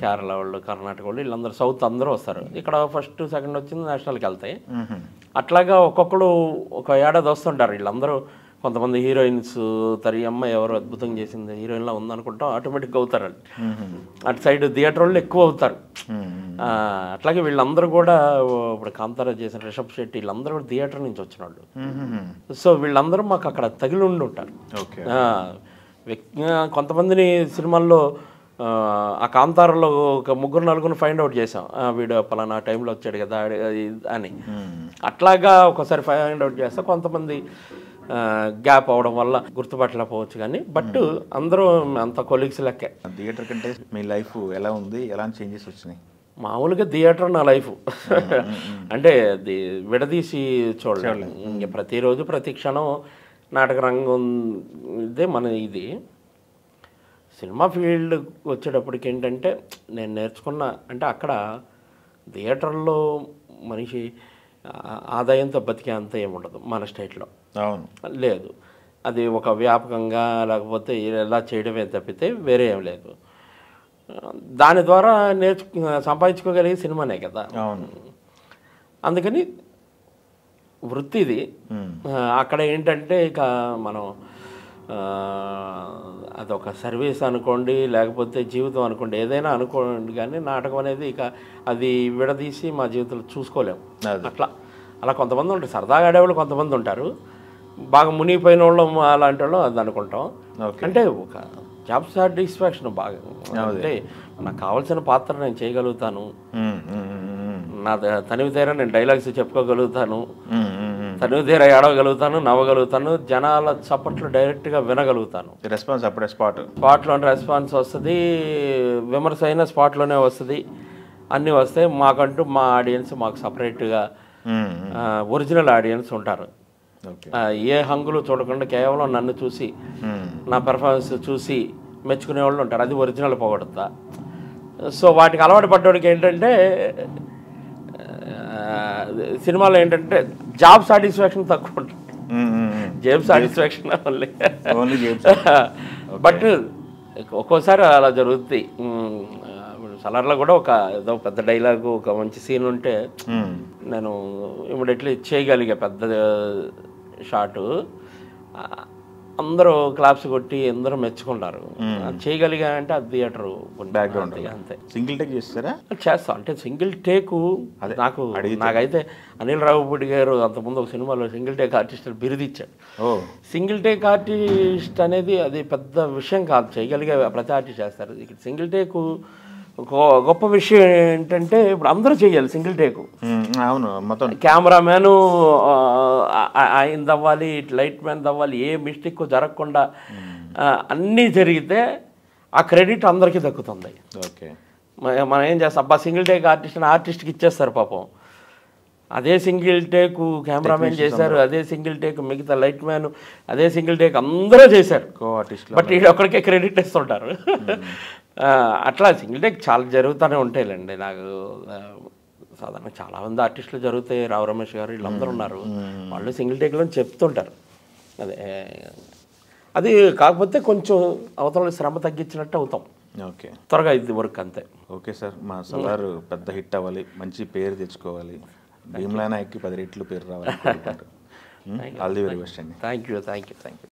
కేరళ వాళ్ళు, కర్ణాటక వాళ్ళు, వీళ్ళందరూ సౌత్ అందరూ వస్తారు. ఇక్కడ ఫస్ట్ సెకండ్ వచ్చింది నేషనల్కి వెళ్తాయి. అట్లాగా ఒక్కొక్కడు ఒక ఏడాది వస్తుంటారు వీళ్ళందరూ. కొంతమంది హీరోయిన్స్ అమ్మాయి ఎవరు అద్భుతంగా చేసింది హీరోయిన్లా ఉందనుకుంటాం, ఆటోమేటిక్గా అవుతారు. అటు సైడ్ థియేటర్ వాళ్ళు ఎక్కువ అవుతారు. అట్లాగే వీళ్ళందరూ కూడా ఇప్పుడు కాంతారా చేసిన రిషబ్ శెట్టి వీళ్ళందరూ కూడా థియేటర్ నుంచి వచ్చిన వాళ్ళు. సో వీళ్ళందరూ మాకు అక్కడ తగిలి ఉండి ఉంటారు. కొంతమందిని సినిమాల్లో ఆ కాంతారాలో ఒక 3-4 ఫైండ్ అవుట్ చేసాం, వీడు పలానా టైంలో వచ్చాడు కదా అని. అట్లాగా ఒకసారి ఫైండ్ అవుట్ చేస్తా. కొంతమంది గ్యాప్ అవడం వల్ల గుర్తుపట్టలేకపోవచ్చు కానీ బట్ అందరూ అంత కొలీగ్స్ లెక్కే.
థియేటర్ కంటే మీ లైఫ్ ఎలా ఉంది, ఎలాంటి చేంజెస్ వచ్చినాయి?
మామూలుగా థియేటర్ నా లైఫ్ అంటే అది విడదీసి చూడలేదు. ఇంక ప్రతిరోజు ప్రతి క్షణం నాటక రంగం ఇదే మన ఇది. సినిమా ఫీల్డ్ వచ్చేటప్పటికి ఏంటంటే నేను నేర్చుకున్న అంటే అక్కడ థియేటర్లో మనిషి ఆదాయంతో బతికే అంత ఏముండదు మన స్టేట్లో.
అవును,
లేదు, అది ఒక వ్యాపకంగా లేకపోతే ఇలా చేయడమే తప్పితే వేరే ఏం లేదు. దాని ద్వారా సంపాదించుకోగలిగే సినిమానే కదా.
అవును,
అందుకని వృత్తి ఇది. అక్కడ ఏంటంటే ఇక మనం అదొక సర్వీస్ అనుకోండి లేకపోతే జీవితం అనుకోండి ఏదైనా అనుకోండి, కానీ నాటకం అనేది ఇక అది విడదీసి మా జీవితంలో చూసుకోలేము. అలా కొంతమంది ఉంటారు, సరదాగా ఆడేవాళ్ళు కొంతమంది ఉంటారు, బాగా మునిగిపోయిన వాళ్ళు అలాంటి వాళ్ళు అది అనుకుంటాం. అంటే ఒక జాబ్ సాటిస్ఫాక్షన్ బాగా అంటే నాకు కావాల్సిన పాత్ర నేను చేయగలుగుతాను, నా తనివి తీరా నేను డైలాగ్స్ చెప్పుకోగలుగుతాను, తనివి తీరా ఏడవగలుగుతాను, నవ్వగలుగుతాను, జనాల చప్పట్లు డైరెక్ట్గా వినగలుగుతాను.
రెస్పాన్స్ అప్పుడే
స్పాట్లోనే రెస్పాన్స్ వస్తుంది, విమర్శ అయినా స్పాట్లోనే వస్తుంది, అన్నీ వస్తాయి. మాకంటూ మా ఆడియన్స్ మాకు సపరేట్గా ఒరిజినల్ ఆడియన్స్ ఉంటారు. ఏ హంగులు చూడకుండా కేవలం నన్ను చూసి నా పెర్ఫార్మెన్స్ చూసి మెచ్చుకునే వాళ్ళు ఉంటారు. అది ఒరిజినల్ పొగడతా. సో వాటికి అలవాటు పడ్డోడికి ఏంటంటే సినిమాలో ఏంటంటే జాబ్ సాటిస్ఫాక్షన్ తక్కువ ఉంటుంది, జేబ్ సాటిస్ఫాక్షన్ బట్ ఒక్కోసారి అలా జరుగుతుంది. సలార్లో కూడా ఒక ఏదో పెద్ద డైలాగు ఒక మంచి సీన్ ఉంటే నేను ఇమ్మీడియట్లీ చేయగలిగా పెద్ద షాటు, అందరూ క్లాప్స్ కొట్టి అందరూ మెచ్చుకుంటారు. చేయగలిగా అంటే అది థియేటర్
బ్యాక్గ్రౌండ్
అంతే.
సింగిల్ టేక్ చేస్తారా?
చేస్తాం. అంటే సింగిల్ టేకు నాకైతే అనిల్ రావుపూడి గారు అంతకుముందు ఒక సినిమాలో సింగిల్ టేక్ ఆర్టిస్ట్ బిరుదిచ్చాడు. సింగిల్ టేక్ ఆర్టిస్ట్ అనేది అది పెద్ద విషయం కాదు, చేయగలిగే ప్రతి ఆర్టిస్ట్ చేస్తారు. ఇక్కడ సింగిల్ టేకు గొప్ప విషయం ఏంటంటే ఇప్పుడు అందరూ చేయాలి సింగిల్ టేకు.
అవును, మొత్తం
కెమెరామ్యాను ఆయన తవ్వాలి, లైట్ మ్యాన్ తవ్వాలి, ఏ మిస్టేక్ జరగకుండా అన్నీ జరిగితే ఆ క్రెడిట్ అందరికీ దక్కుతుంది.
ఓకే,
మనం ఏం చేస్తాం, అబ్బా సింగిల్ టేక్ ఆర్టిస్ట్కి ఇచ్చేస్తారు పాపం. అదే సింగిల్ టేకు కెమెరామెన్ చేశారు, అదే సింగిల్ టేక్ మిగతా లైట్ మ్యాన్, అదే సింగిల్ టేక్ అందరూ చేశారు, బట్ వీడు ఒక్కడికే క్రెడిట్ ఇస్తుంటారు. అట్లా సింగిల్ టేక్ చాలా జరుగుతూనే ఉంటాయిలేండి. నాకు సాధారణ చాలామంది ఆర్టిస్టులు జరుగుతాయి, రావు రమేష్ గారు వీళ్ళందరూ ఉన్నారు, వాళ్ళు సింగిల్ టేక్లో చెప్తుంటారు. అదే అది కాకపోతే కొంచెం అవతల శ్రమ తగ్గించినట్టు అవుతాం.
ఓకే,
త్వరగా ఇది వర్క్ అంతే.
ఓకే సార్, మా సలార్ పెద్ద హిట్ అవ్వాలి, మంచి పేరు తెచ్చుకోవాలి, భీమ్లా నాయక్కి 10 రెట్లు పేరు రావాలి. ఆల్ ది వెరీ బెస్ట్ అండి.
Thank you.